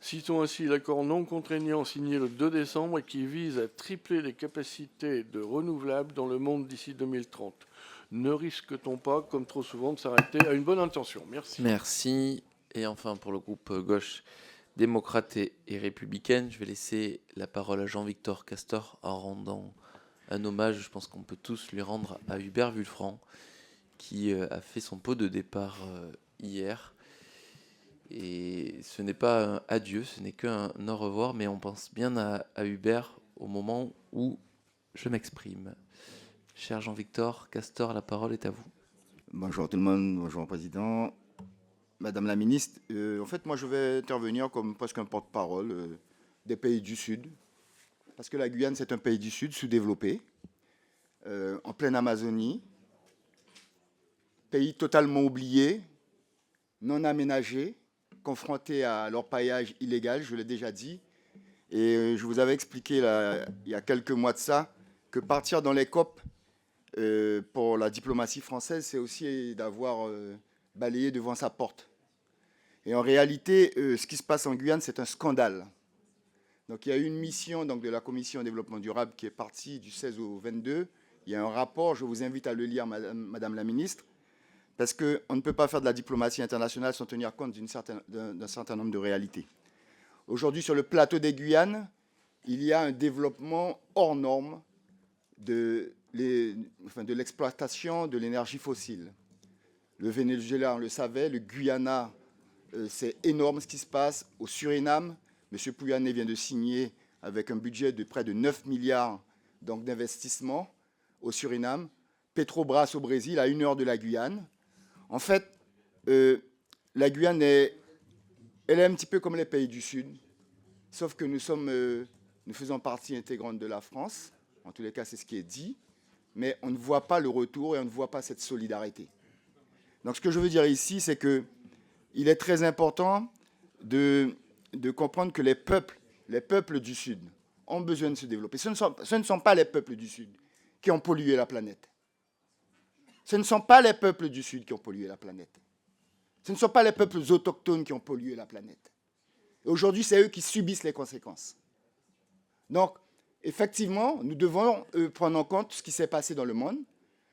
Citons ainsi l'accord non contraignant signé le 2 décembre et qui vise à tripler les capacités de renouvelables dans le monde d'ici 2030. Ne risque-t-on pas, comme trop souvent, de s'arrêter à une bonne intention? Merci. Merci. Et enfin, pour le groupe gauche démocrate et républicaine, je vais laisser la parole à Jean-Victor Castor en rendant un hommage, je pense qu'on peut tous lui rendre, à Hubert Wulfranc, qui a fait son pot de départ hier. Et ce n'est pas un adieu, ce n'est qu'un au revoir, mais on pense bien à Hubert au moment où je m'exprime. Cher Jean-Victor Castor, la parole est à vous. Bonjour tout le monde, bonjour Président. Madame la Ministre, en fait, moi je vais intervenir comme presque un porte-parole des pays du Sud, parce que la Guyane, c'est un pays du Sud sous-développé, en pleine Amazonie, pays totalement oublié, non aménagé, confronté à l'orpaillage illégal, je l'ai déjà dit, Et je vous avais expliqué là, il y a quelques mois de ça que partir dans les COP pour la diplomatie française, c'est aussi d'avoir balayé devant sa porte. Et en réalité, ce qui se passe en Guyane, c'est un scandale. Donc il y a eu une mission donc, de la Commission développement durable qui est partie du 16 au 22. Il y a un rapport, je vous invite à le lire, Madame la Ministre, parce qu'on ne peut pas faire de la diplomatie internationale sans tenir compte d'un certain nombre de réalités. Aujourd'hui, sur le plateau des Guyanes, il y a un développement hors norme de l'exploitation de l'énergie fossile. Le Venezuela, on le savait, le Guyana, c'est énorme ce qui se passe. Au Suriname, M. Pouyanné vient de signer avec un budget de près de 9 milliards d'investissement au Suriname. Petrobras au Brésil, à 1 heure de la Guyane. En fait, la Guyane elle est un petit peu comme les pays du Sud, sauf que nous faisons partie intégrante de la France. En tous les cas, c'est ce qui est dit. Mais on ne voit pas le retour et on ne voit pas cette solidarité. Donc ce que je veux dire ici, c'est qu'il est très important de comprendre que les peuples du Sud ont besoin de se développer. Ce ne sont pas les peuples du Sud qui ont pollué la planète. Ce ne sont pas les peuples du Sud qui ont pollué la planète. Ce ne sont pas les peuples autochtones qui ont pollué la planète. Et aujourd'hui, c'est eux qui subissent les conséquences. Donc, effectivement, nous devons prendre en compte ce qui s'est passé dans le monde,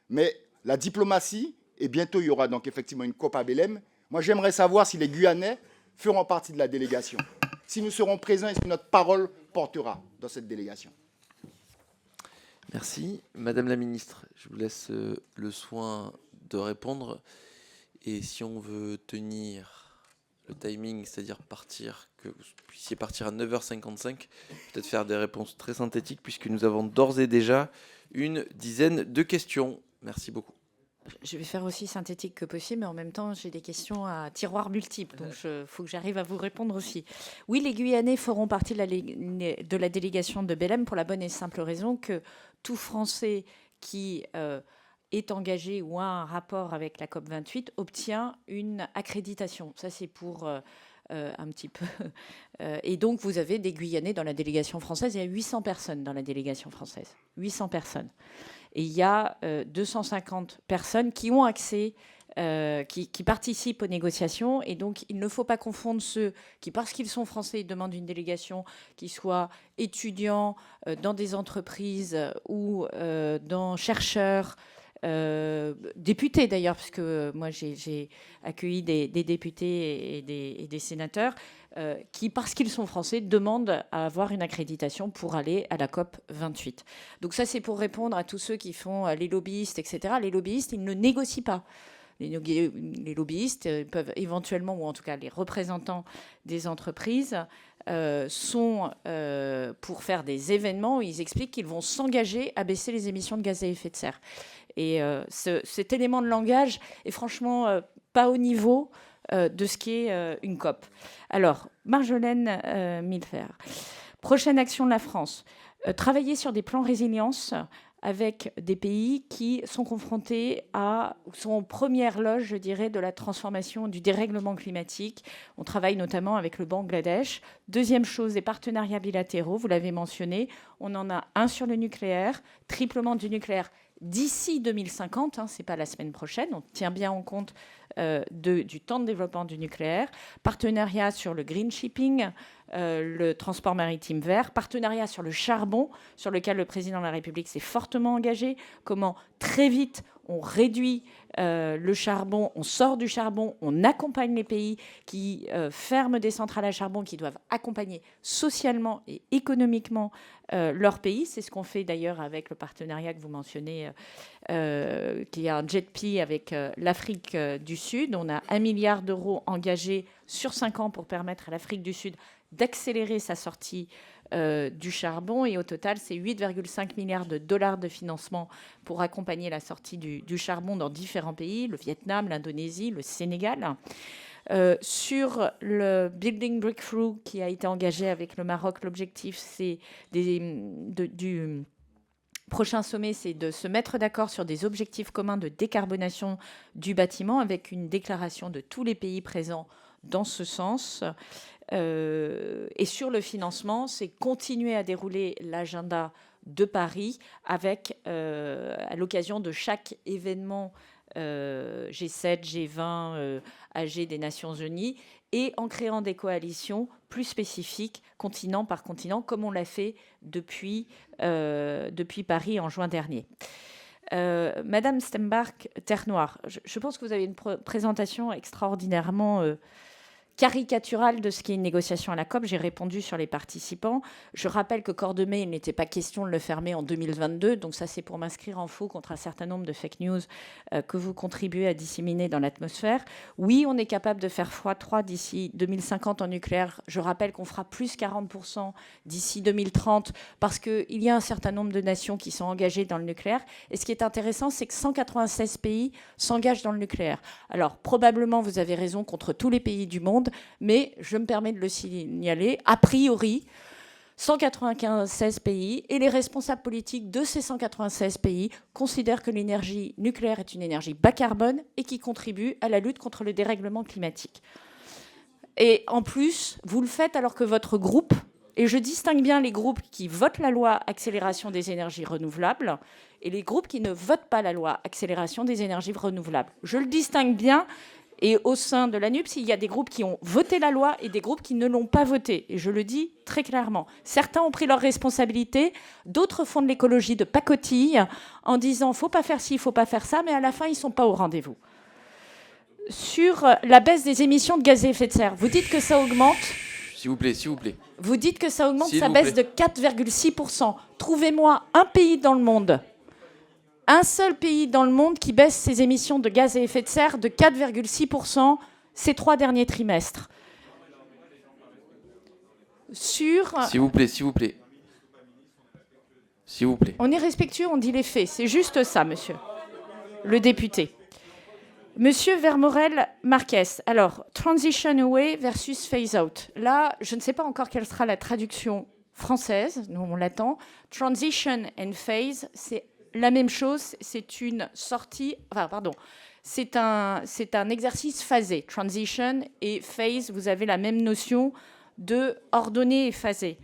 mais la diplomatie, et bientôt il y aura donc effectivement une COP à Belém. Moi, j'aimerais savoir si les Guyanais feront partie de la délégation, si nous serons présents et si notre parole portera dans cette délégation. Merci. Madame la Ministre, je vous laisse le soin de répondre. Et si on veut tenir le timing, c'est-à-dire que vous puissiez partir à 9h55, peut-être faire des réponses très synthétiques, puisque nous avons d'ores et déjà une dizaine de questions. Merci beaucoup. Je vais faire aussi synthétique que possible, mais en même temps, j'ai des questions à tiroir multiples, donc il faut que j'arrive à vous répondre aussi. Oui, les Guyanais feront partie de la délégation de Belém pour la bonne et simple raison que tout Français qui est engagé ou a un rapport avec la COP28 obtient une accréditation. Ça, c'est pour un petit peu... et donc, vous avez des Guyanais dans la délégation française. Il y a 800 personnes dans la délégation française. 800 personnes. Et il y a 250 personnes qui ont accès, qui participent aux négociations. Et donc, il ne faut pas confondre ceux qui, parce qu'ils sont français, demandent une délégation, qui soient étudiants dans des entreprises ou dans chercheurs, députés d'ailleurs, parce que moi j'ai accueilli des députés et des sénateurs qui, parce qu'ils sont français, demandent à avoir une accréditation pour aller à la COP 28. Donc ça, c'est pour répondre à tous ceux qui font les lobbyistes, etc. Les lobbyistes, ils ne négocient pas. Les lobbyistes peuvent éventuellement, ou en tout cas les représentants des entreprises, sont pour faire des événements où ils expliquent qu'ils vont s'engager à baisser les émissions de gaz à effet de serre. Et cet élément de langage est franchement pas au niveau de ce qu'est une COP. Alors, Marjolaine Milfer, prochaine action de la France. Travailler sur des plans résilience avec des pays qui sont confrontés sont en première loge, je dirais, de la transformation du dérèglement climatique. On travaille notamment avec le Bangladesh. Deuxième chose, les partenariats bilatéraux, vous l'avez mentionné. On en a un sur le nucléaire, triplement du nucléaire d'ici 2050, ce n'est pas la semaine prochaine, on tient bien en compte du temps de développement du nucléaire, partenariat sur le green shipping, le transport maritime vert, partenariat sur le charbon, sur lequel le président de la République s'est fortement engagé, comment très vite on réduit le charbon, on sort du charbon, on accompagne les pays qui ferment des centrales à charbon, qui doivent accompagner socialement et économiquement leur pays. C'est ce qu'on fait d'ailleurs avec le partenariat que vous mentionnez, qui est un JETP avec l'Afrique du Sud. On a 1 milliard d'euros engagés sur 5 ans pour permettre à l'Afrique du Sud d'accélérer sa sortie du charbon. Et au total, c'est 8,5 milliards de dollars de financement pour accompagner la sortie du charbon dans différents pays, le Vietnam, l'Indonésie, le Sénégal. Sur le Building Breakthrough qui a été engagé avec le Maroc, l'objectif, c'est du prochain sommet, c'est de se mettre d'accord sur des objectifs communs de décarbonation du bâtiment avec une déclaration de tous les pays présents dans ce sens. Et sur le financement, c'est continuer à dérouler l'agenda de Paris avec, à l'occasion de chaque événement G7, G20, AG des Nations Unies, et en créant des coalitions plus spécifiques, continent par continent, comme on l'a fait depuis Paris en juin dernier. Madame Stenbach, Terre Noire, je pense que vous avez une présentation extraordinairement caricaturale de ce qu'est une négociation à la COP. J'ai répondu sur les participants. Je rappelle que Cordemais, il n'était pas question de le fermer en 2022. Donc ça, c'est pour m'inscrire en faux contre un certain nombre de fake news que vous contribuez à disséminer dans l'atmosphère. Oui, on est capable de faire x3 d'ici 2050 en nucléaire. Je rappelle qu'on fera plus 40% d'ici 2030 parce qu'il y a un certain nombre de nations qui sont engagées dans le nucléaire. Et ce qui est intéressant, c'est que 196 pays s'engagent dans le nucléaire. Alors, probablement, vous avez raison, contre tous les pays du monde, mais je me permets de le signaler, a priori, 196 pays et les responsables politiques de ces 196 pays considèrent que l'énergie nucléaire est une énergie bas carbone et qui contribue à la lutte contre le dérèglement climatique. Et en plus, vous le faites alors que votre groupe, et je distingue bien les groupes qui votent la loi accélération des énergies renouvelables et les groupes qui ne votent pas la loi accélération des énergies renouvelables. Je le distingue bien. Et au sein de l'ANUPS, il y a des groupes qui ont voté la loi et des groupes qui ne l'ont pas votée. Et je le dis très clairement. Certains ont pris leurs responsabilités, d'autres font de l'écologie de pacotille en disant « faut pas faire ci, il faut pas faire ça », mais à la fin, ils ne sont pas au rendez-vous. Sur la baisse des émissions de gaz à effet de serre, vous dites que ça augmente. S'il vous plaît, s'il vous plaît. Vous dites que ça augmente, ça baisse de 4,6%. Trouvez-moi un pays dans le monde. Un seul pays dans le monde qui baisse ses émissions de gaz à effet de serre de 4,6% ces 3 derniers trimestres. S'il vous plaît, s'il vous plaît. S'il vous plaît. On est respectueux, on dit les faits. C'est juste ça, monsieur le député. Monsieur Vermorel Marquez, alors, transition away versus phase out. Là, je ne sais pas encore quelle sera la traduction française, nous on l'attend. Transition and phase, c'est la même chose, c'est une sortie, c'est un exercice phasé. Transition et phase, vous avez la même notion de ordonné et phasé.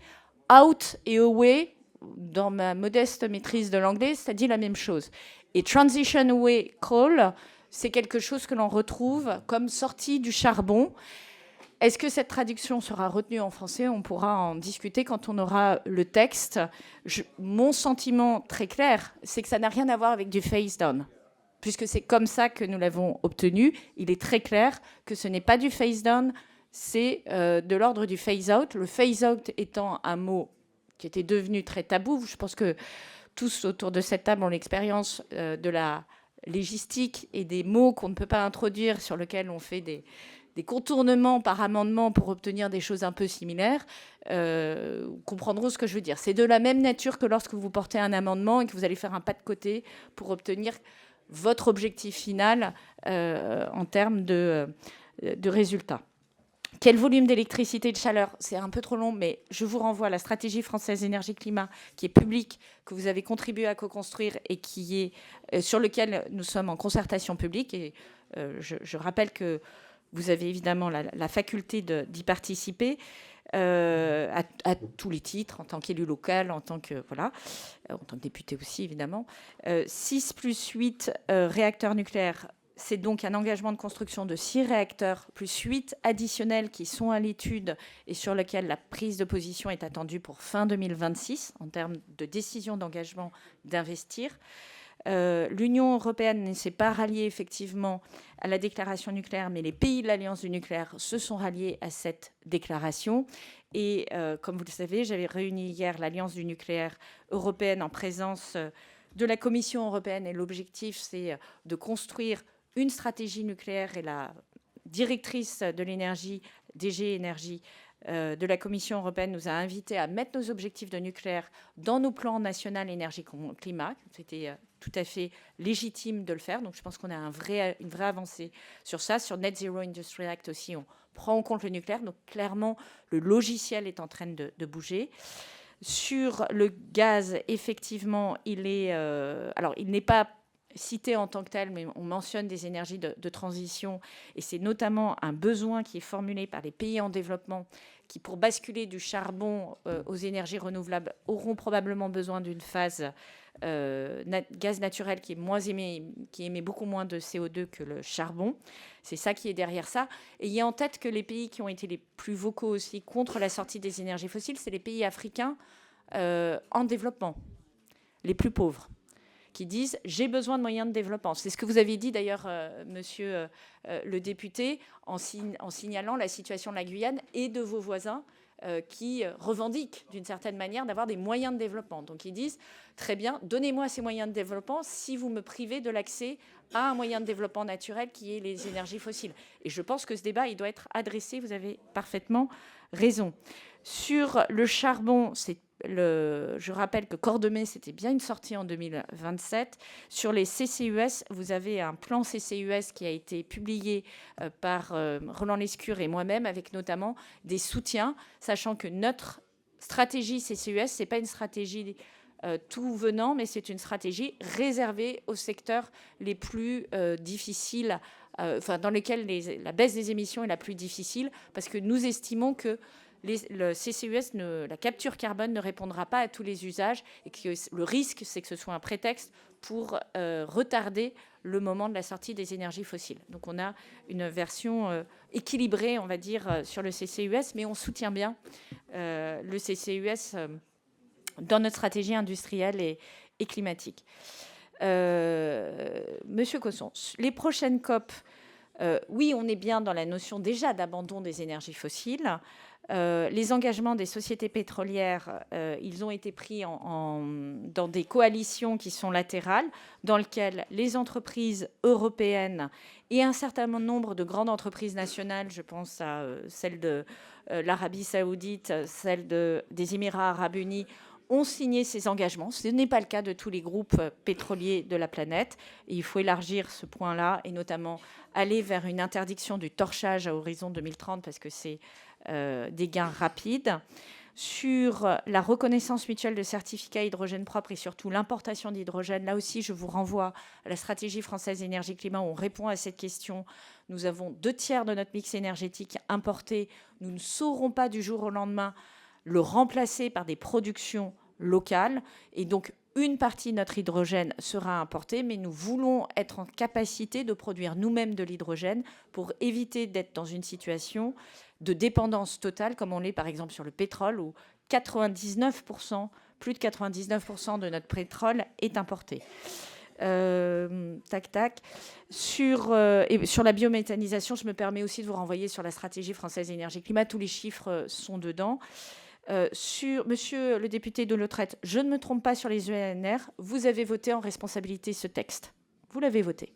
Out et away, dans ma modeste maîtrise de l'anglais, ça dit la même chose. Et transition away call, c'est quelque chose que l'on retrouve comme sortie du charbon. Est-ce que cette traduction sera retenue en français? On pourra en discuter quand on aura le texte. Mon sentiment très clair, c'est que ça n'a rien à voir avec du phase down, puisque c'est comme ça que nous l'avons obtenu. Il est très clair que ce n'est pas du phase down, c'est de l'ordre du phase out. Le phase out étant un mot qui était devenu très tabou. Je pense que tous autour de cette table ont l'expérience de la légistique et des mots qu'on ne peut pas introduire, sur lesquels on fait des contournements par amendement pour obtenir des choses un peu similaires, comprendront ce que je veux dire. C'est de la même nature que lorsque vous portez un amendement et que vous allez faire un pas de côté pour obtenir votre objectif final en termes de résultats. Quel volume d'électricité et de chaleur? C'est un peu trop long, mais je vous renvoie à la stratégie française énergie-climat qui est publique, que vous avez contribué à co-construire et qui est, sur lequel nous sommes en concertation publique. Et je rappelle que vous avez évidemment la faculté d'y participer à tous les titres, en tant qu'élu local, en tant que député aussi, évidemment. 6 plus 8 réacteurs nucléaires, c'est donc un engagement de construction de 6 réacteurs, plus 8 additionnels qui sont à l'étude et sur lesquels la prise de position est attendue pour fin 2026, en termes de décision d'engagement d'investir. L'Union européenne ne s'est pas ralliée effectivement à la déclaration nucléaire, mais les pays de l'Alliance du nucléaire se sont ralliés à cette déclaration. Et comme vous le savez, j'avais réuni hier l'Alliance du nucléaire européenne en présence de la Commission européenne. Et l'objectif, c'est de construire une stratégie nucléaire. Et la directrice de l'énergie, DG Énergie, de la Commission européenne nous a invités à mettre nos objectifs de nucléaire dans nos plans nationaux énergie-climat. C'était tout à fait légitime de le faire. Donc je pense qu'on a une vraie avancée sur ça. Sur Net Zero Industry Act aussi, on prend en compte le nucléaire. Donc clairement, le logiciel est en train de bouger. Sur le gaz, effectivement, il n'est pas citées en tant que telles, mais on mentionne des énergies de transition, et c'est notamment un besoin qui est formulé par les pays en développement qui, pour basculer du charbon aux énergies renouvelables, auront probablement besoin d'une phase gaz naturel qui émet beaucoup moins de CO2 que le charbon. C'est ça qui est derrière ça. Et il y a en tête que les pays qui ont été les plus vocaux aussi contre la sortie des énergies fossiles, c'est les pays africains en développement, les plus pauvres, qui disent « j'ai besoin de moyens de développement ». C'est ce que vous avez dit d'ailleurs, monsieur le député, en signalant la situation de la Guyane et de vos voisins qui revendiquent d'une certaine manière d'avoir des moyens de développement. Donc ils disent « très bien, donnez-moi ces moyens de développement si vous me privez de l'accès à un moyen de développement naturel qui est les énergies fossiles ». Et je pense que ce débat, il doit être adressé, vous avez parfaitement raison. Sur le charbon, je rappelle que Cordemais, c'était bien une sortie en 2027. Sur les CCUS, vous avez un plan CCUS qui a été publié par Roland Lescure et moi-même, avec notamment des soutiens, sachant que notre stratégie CCUS, ce n'est pas une stratégie tout venant, mais c'est une stratégie réservée aux secteurs les plus difficiles, dans lesquels la baisse des émissions est la plus difficile, parce que nous estimons que le CCUS, la capture carbone, ne répondra pas à tous les usages et que le risque, c'est que ce soit un prétexte pour retarder le moment de la sortie des énergies fossiles. Donc on a une version équilibrée, on va dire, sur le CCUS, mais on soutient bien le CCUS dans notre stratégie industrielle et climatique. Monsieur Cosson, les prochaines COP, oui, on est bien dans la notion déjà d'abandon des énergies fossiles. Les engagements des sociétés pétrolières, ils ont été pris dans des coalitions qui sont latérales, dans lesquelles les entreprises européennes et un certain nombre de grandes entreprises nationales, je pense à celle de l'Arabie saoudite, celle des Émirats arabes unis, ont signé ces engagements. Ce n'est pas le cas de tous les groupes pétroliers de la planète. Et il faut élargir ce point-là et notamment aller vers une interdiction du torchage à horizon 2030 parce que c'est des gains rapides. Sur la reconnaissance mutuelle de certificats hydrogène propre et surtout l'importation d'hydrogène, là aussi, je vous renvoie à la stratégie française énergie-climat où on répond à cette question. Nous avons 2/3 de notre mix énergétique importé. Nous ne saurons pas du jour au lendemain le remplacer par des productions locales. Et donc, une partie de notre hydrogène sera importée, mais nous voulons être en capacité de produire nous-mêmes de l'hydrogène pour éviter d'être dans une situation de dépendance totale, comme on l'est par exemple sur le pétrole, où 99%, plus de 99% de notre pétrole est importé. Sur la biométhanisation, je me permets aussi de vous renvoyer sur la stratégie française énergie-climat. Tous les chiffres sont dedans. Monsieur le député de Lautrette, je ne me trompe pas sur les ENR. Vous avez voté en responsabilité ce texte. Vous l'avez voté.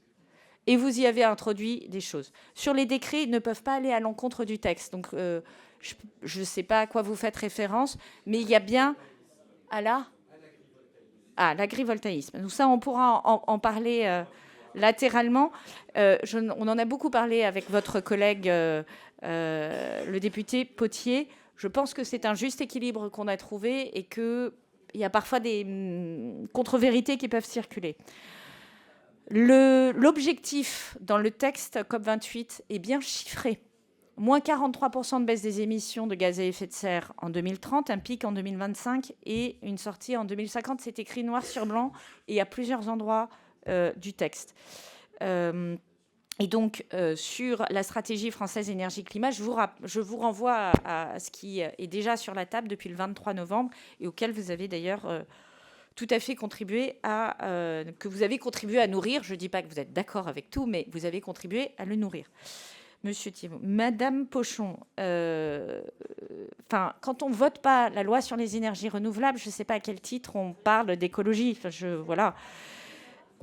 Et vous y avez introduit des choses. Sur les décrets, ils ne peuvent pas aller à l'encontre du texte. Donc, je ne sais pas à quoi vous faites référence, mais il y a bien à l'agrivoltaïsme. Donc ça, on pourra en parler latéralement. On en a beaucoup parlé avec votre collègue, le député Potier. Je pense que c'est un juste équilibre qu'on a trouvé et qu'il y a parfois des contre-vérités qui peuvent circuler. L'objectif dans le texte COP28 est bien chiffré. Moins 43% de baisse des émissions de gaz à effet de serre en 2030, un pic en 2025 et une sortie en 2050. C'est écrit noir sur blanc et à plusieurs endroits du texte. Et donc, sur la stratégie française énergie-climat, je vous renvoie à ce qui est déjà sur la table depuis le 23 novembre et auquel vous avez d'ailleurs tout à fait contribué que vous avez contribué à nourrir. Je ne dis pas que vous êtes d'accord avec tout, mais vous avez contribué à le nourrir. Monsieur Thibault. Madame Pochon, quand on ne vote pas la loi sur les énergies renouvelables, je ne sais pas à quel titre on parle d'écologie. Voilà.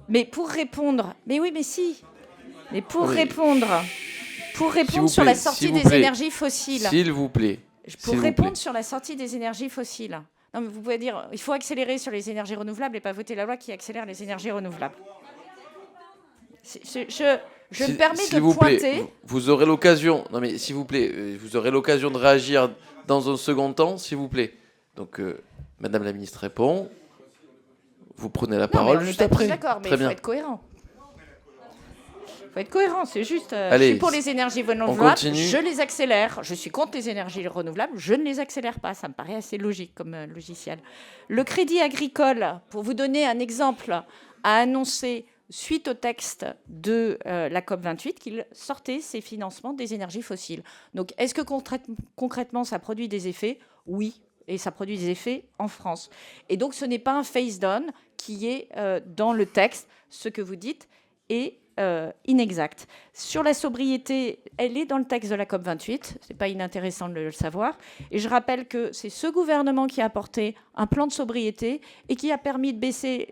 Mais pour répondre... Mais oui, mais si. Mais pour répondre sur la sortie des énergies fossiles. S'il vous plaît. Pour répondre sur la sortie des énergies fossiles. Non, mais vous pouvez dire, il faut accélérer sur les énergies renouvelables et pas voter la loi qui accélère les énergies renouvelables. Je me permets de pointer. Vous aurez l'occasion. Non, mais s'il vous plaît, vous aurez l'occasion de réagir dans un second temps, s'il vous plaît. Donc, Madame la Ministre répond. Vous prenez la Non, parole mais on juste est pas tous après. D'accord, mais Très il faut bien. être cohérent. Il faut être cohérent, c'est juste. Allez, je suis pour les énergies renouvelables, continue. je les accélère. Je suis contre les énergies renouvelables, je ne les accélère pas. Ça me paraît assez logique comme logiciel. Le Crédit Agricole, pour vous donner un exemple, a annoncé, suite au texte de la COP28, qu'il sortait ses financements des énergies fossiles. Donc, est-ce que concrètement, ça produit des effets ? Oui. Et ça produit des effets en France. Et donc, ce n'est pas un face-down qui est dans le texte. Ce que vous dites est inexact. Sur la sobriété, elle est dans le texte de la COP28. Ce n'est pas inintéressant de le savoir. Et je rappelle que c'est ce gouvernement qui a apporté un plan de sobriété et qui a permis de baisser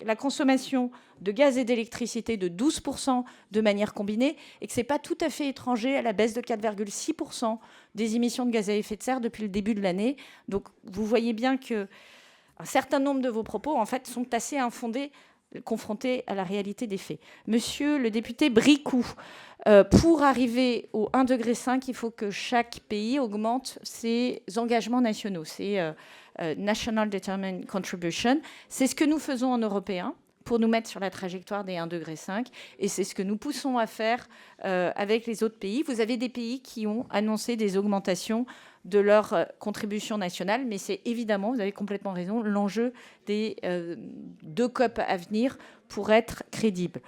la consommation de gaz et d'électricité de 12% de manière combinée, et que ce n'est pas tout à fait étranger à la baisse de 4,6% des émissions de gaz à effet de serre depuis le début de l'année. Donc vous voyez bien qu'un certain nombre de vos propos, en fait, sont assez infondés, confrontés à la réalité des faits. Monsieur le député Bricout, pour arriver au 1,5 degré, il faut que chaque pays augmente ses engagements nationaux. C'est National Determined Contribution. C'est ce que nous faisons en européen pour nous mettre sur la trajectoire des 1,5 degré. Et c'est ce que nous poussons à faire avec les autres pays. Vous avez des pays qui ont annoncé des augmentations de leur contribution nationale, mais c'est évidemment, vous avez complètement raison, l'enjeu des 2 COP à venir pour être crédible.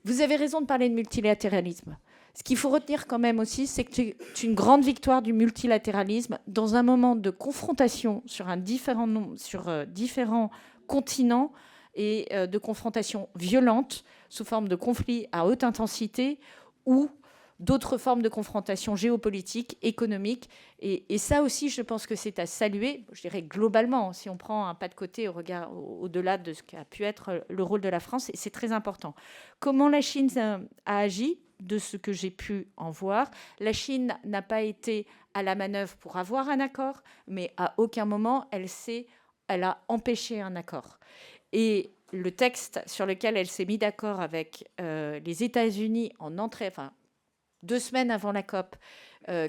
Vous avez raison de parler de multilatéralisme. Ce qu'il faut retenir quand même aussi, c'est que c'est une grande victoire du multilatéralisme dans un moment de confrontation sur différents continents et de confrontation violente sous forme de conflits à haute intensité ou d'autres formes de confrontation géopolitique, économique. Et ça aussi, je pense que c'est à saluer, je dirais globalement, si on prend un pas de côté au-delà de ce qu'a pu être le rôle de la France, et c'est très important. Comment la Chine a agi ? De ce que j'ai pu en voir, la Chine n'a pas été à la manœuvre pour avoir un accord, mais à aucun moment elle a empêché un accord. Et le texte sur lequel elle s'est mise d'accord avec les États-Unis en entrée, enfin 2 semaines avant la COP,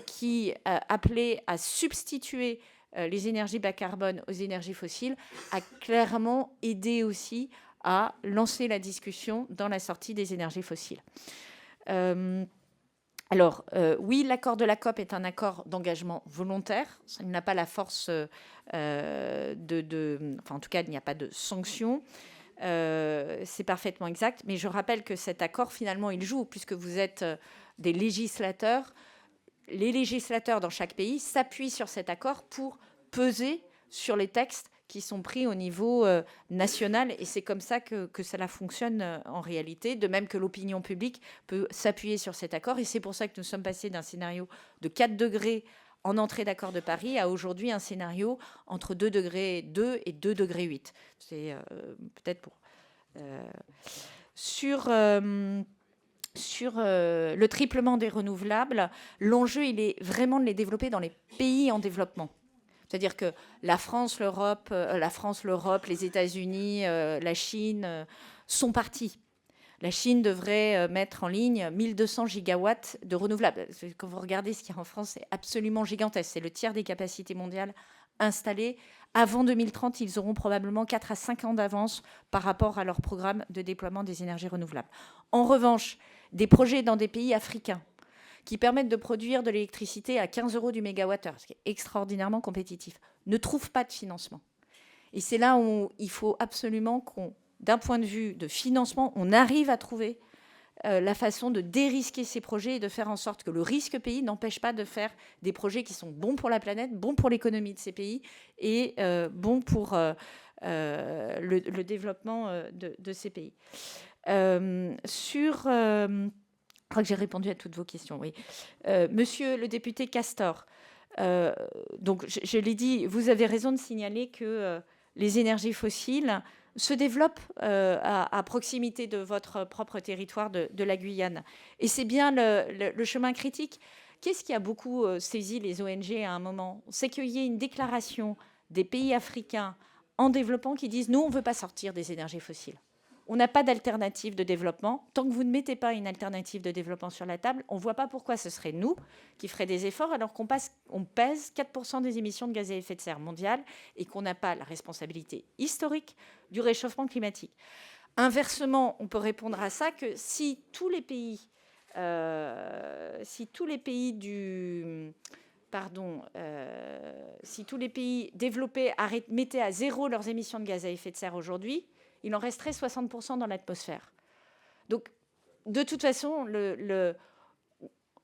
qui appelait à substituer les énergies bas carbone aux énergies fossiles, a clairement aidé aussi à lancer la discussion dans la sortie des énergies fossiles. Oui, l'accord de la COP est un accord d'engagement volontaire. Ça n'a pas la force enfin, en tout cas, il n'y a pas de sanctions. C'est parfaitement exact. Mais je rappelle que cet accord, finalement, il joue, puisque vous êtes des législateurs. Les législateurs dans chaque pays s'appuient sur cet accord pour peser sur les textes qui sont pris au niveau national. Et c'est comme ça que cela fonctionne en réalité, de même que l'opinion publique peut s'appuyer sur cet accord. Et c'est pour ça que nous sommes passés d'un scénario de 4 degrés en entrée d'accord de Paris à aujourd'hui un scénario entre 2,2 degrés et 2,8 degrés. C'est peut-être pour... Sur le triplement des renouvelables, l'enjeu, il est vraiment de les développer dans les pays en développement. C'est-à-dire que la France, l'Europe, les États-Unis, la Chine sont partis. La Chine devrait mettre en ligne 1200 gigawatts de renouvelables. Quand vous regardez ce qu'il y a en France, c'est absolument gigantesque. C'est le tiers des capacités mondiales installées. Avant 2030, ils auront probablement 4 à 5 ans d'avance par rapport à leur programme de déploiement des énergies renouvelables. En revanche, des projets dans des pays africains qui permettent de produire de l'électricité à 15 € du mégawattheure, ce qui est extraordinairement compétitif, ne trouvent pas de financement. Et c'est là où il faut absolument d'un point de vue de financement, on arrive à trouver la façon de dérisquer ces projets et de faire en sorte que le risque pays n'empêche pas de faire des projets qui sont bons pour la planète, bons pour l'économie de ces pays et bons pour le développement de ces pays. Je crois que j'ai répondu à toutes vos questions, oui. Monsieur le député Castor, donc je l'ai dit, vous avez raison de signaler que les énergies fossiles se développent à proximité de votre propre territoire de la Guyane. Et c'est bien le chemin critique. Qu'est-ce qui a beaucoup saisi les ONG à un moment ? C'est qu'il y ait une déclaration des pays africains en développement qui disent « nous, on ne veut pas sortir des énergies fossiles. On n'a pas d'alternative de développement. Tant que vous ne mettez pas une alternative de développement sur la table, on ne voit pas pourquoi ce serait nous qui ferions des efforts alors qu'on pèse 4% des émissions de gaz à effet de serre mondiales et qu'on n'a pas la responsabilité historique du réchauffement climatique. Inversement, on peut répondre à ça que si tous les pays développés mettaient à zéro leurs émissions de gaz à effet de serre aujourd'hui, il en resterait 60% dans l'atmosphère. Donc, de toute façon, il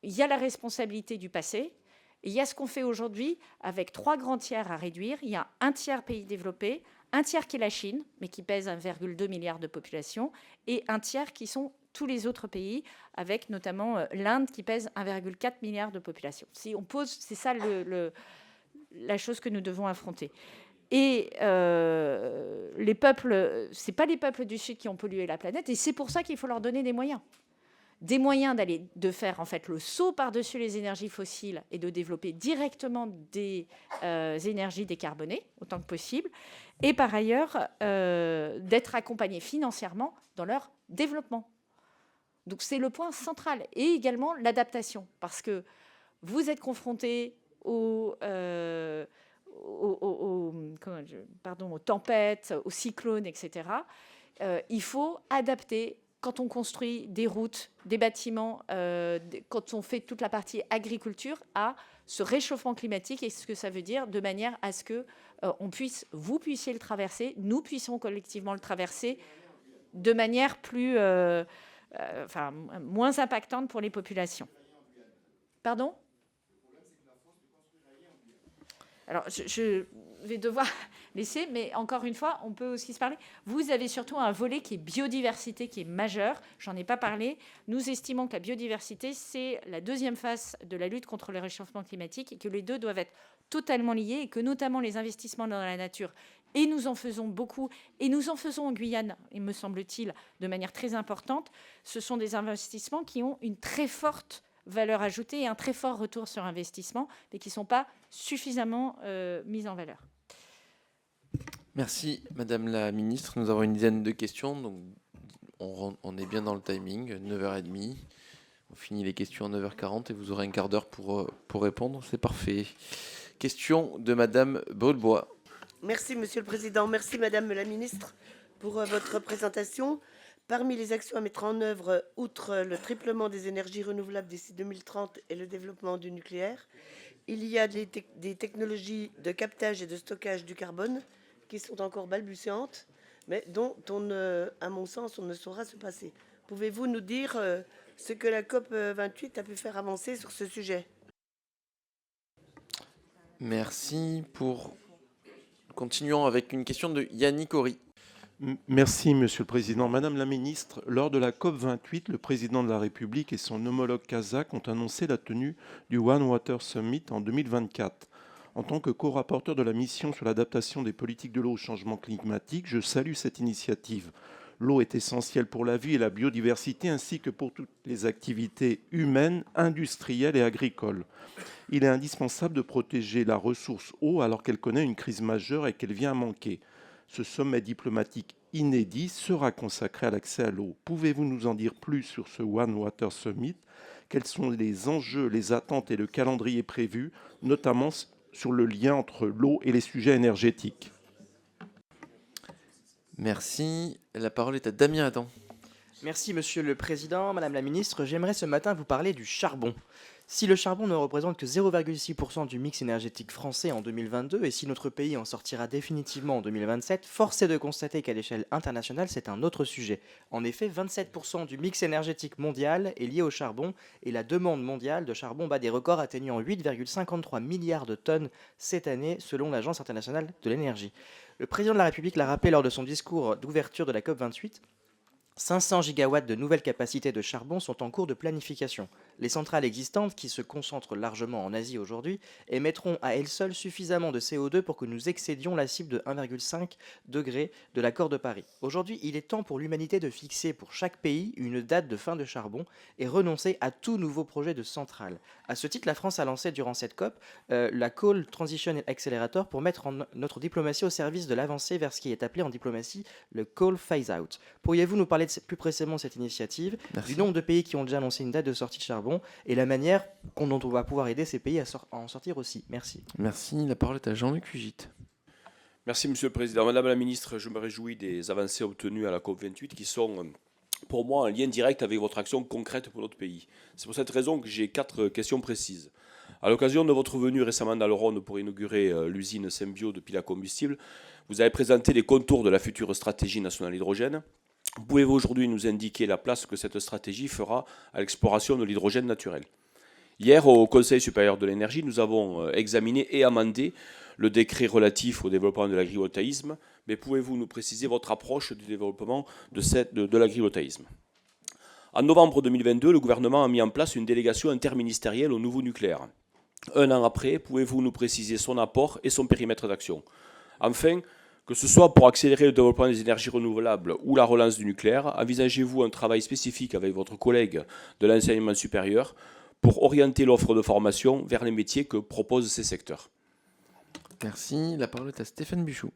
y a la responsabilité du passé, il y a ce qu'on fait aujourd'hui avec 3 grands tiers à réduire. Il y a un tiers pays développés, un tiers qui est la Chine, mais qui pèse 1,2 milliard de population, et un tiers qui sont tous les autres pays, avec notamment l'Inde qui pèse 1,4 milliard de population. Si on pose, c'est ça la chose que nous devons affronter. Et les peuples, c'est pas les peuples du Sud qui ont pollué la planète, et c'est pour ça qu'il faut leur donner des moyens de faire en fait le saut par-dessus les énergies fossiles et de développer directement des énergies décarbonées autant que possible, et par ailleurs d'être accompagnés financièrement dans leur développement. Donc c'est le point central, et également l'adaptation, parce que vous êtes confrontés aux tempêtes, aux cyclones, etc. Il faut adapter quand on construit des routes, des bâtiments, quand on fait toute la partie agriculture, à ce réchauffement climatique et ce que ça veut dire, de manière à ce que vous puissiez le traverser, nous puissions collectivement le traverser de manière moins impactante pour les populations. Pardon ? Alors, je vais devoir laisser, mais encore une fois, on peut aussi se parler. Vous avez surtout un volet qui est biodiversité, qui est majeur. J'en ai pas parlé. Nous estimons que la biodiversité, c'est la deuxième face de la lutte contre le réchauffement climatique et que les deux doivent être totalement liés et que notamment les investissements dans la nature, et nous en faisons beaucoup, et nous en faisons en Guyane, il me semble-t-il, de manière très importante, ce sont des investissements qui ont une très forte valeur ajoutée et un très fort retour sur investissement, mais qui ne sont pas suffisamment mis en valeur. Merci, Madame la Ministre. Nous avons une dizaine de questions, donc on est bien dans le timing, 9h30. On finit les questions à 9h40 et vous aurez un quart d'heure pour répondre. C'est parfait. Question de Madame Brulebois. Merci, Monsieur le Président. Merci, Madame la Ministre, pour votre présentation. Parmi les actions à mettre en œuvre, outre le triplement des énergies renouvelables d'ici 2030 et le développement du nucléaire, il y a des technologies de captage et de stockage du carbone qui sont encore balbutiantes, mais dont, à mon sens, on ne saura se passer. Pouvez-vous nous dire ce que la COP28 a pu faire avancer sur ce sujet ? Merci. Continuons avec une question de Yannick Horry. Merci, Monsieur le Président. Madame la Ministre, lors de la COP28, le Président de la République et son homologue kazakh ont annoncé la tenue du One Water Summit en 2024. En tant que co-rapporteur de la mission sur l'adaptation des politiques de l'eau au changement climatique, je salue cette initiative. L'eau est essentielle pour la vie et la biodiversité, ainsi que pour toutes les activités humaines, industrielles et agricoles. Il est indispensable de protéger la ressource eau alors qu'elle connaît une crise majeure et qu'elle vient à manquer. Ce sommet diplomatique inédit sera consacré à l'accès à l'eau. Pouvez-vous nous en dire plus sur ce One Water Summit ? Quels sont les enjeux, les attentes et le calendrier prévu, notamment sur le lien entre l'eau et les sujets énergétiques ? Merci. La parole est à Damien Adam. Merci, Monsieur le Président. Madame la Ministre, j'aimerais ce matin vous parler du charbon. Si le charbon ne représente que 0,6% du mix énergétique français en 2022 et si notre pays en sortira définitivement en 2027, force est de constater qu'à l'échelle internationale, c'est un autre sujet. En effet, 27% du mix énergétique mondial est lié au charbon et la demande mondiale de charbon bat des records atteignant 8,53 milliards de tonnes cette année selon l'Agence internationale de l'énergie. Le président de la République l'a rappelé lors de son discours d'ouverture de la COP28. 500 gigawatts de nouvelles capacités de charbon sont en cours de planification. Les centrales existantes, qui se concentrent largement en Asie aujourd'hui, émettront à elles seules suffisamment de CO2 pour que nous excédions la cible de 1,5 degré de l'accord de Paris. Aujourd'hui, il est temps pour l'humanité de fixer pour chaque pays une date de fin de charbon et renoncer à tout nouveau projet de centrale. À ce titre, la France a lancé durant cette COP la Coal Transition Accelerator pour mettre notre diplomatie au service de l'avancée vers ce qui est appelé en diplomatie le Coal Phase-Out. Pourriez-vous nous parler plus précisément de cette initiative, du nombre de pays qui ont déjà annoncé une date de sortie de charbon et la manière dont on va pouvoir aider ces pays à en sortir aussi? Merci. Merci. La parole est à Jean-Luc Fugit. Merci Monsieur le Président. Madame la Ministre, je me réjouis des avancées obtenues à la COP28 qui sont pour moi en lien direct avec votre action concrète pour notre pays. C'est pour cette raison que j'ai 4 questions précises. À l'occasion de votre venue récemment dans le Rhône pour inaugurer l'usine Symbio de piles à combustible, vous avez présenté les contours de la future stratégie nationale hydrogène. Pouvez-vous aujourd'hui nous indiquer la place que cette stratégie fera à l'exploration de l'hydrogène naturel? Hier, au Conseil supérieur de l'énergie, nous avons examiné et amendé le décret relatif au développement de l'agrivoltaïsme, mais pouvez-vous nous préciser votre approche du développement de l'agrivoltaïsme? En novembre 2022, le gouvernement a mis en place une délégation interministérielle au nouveau nucléaire. Un an après, pouvez-vous nous préciser son apport et son périmètre d'action? Enfin, que ce soit pour accélérer le développement des énergies renouvelables ou la relance du nucléaire, envisagez-vous un travail spécifique avec votre collègue de l'enseignement supérieur pour orienter l'offre de formation vers les métiers que proposent ces secteurs? Merci. La parole est à Stéphane Buchou.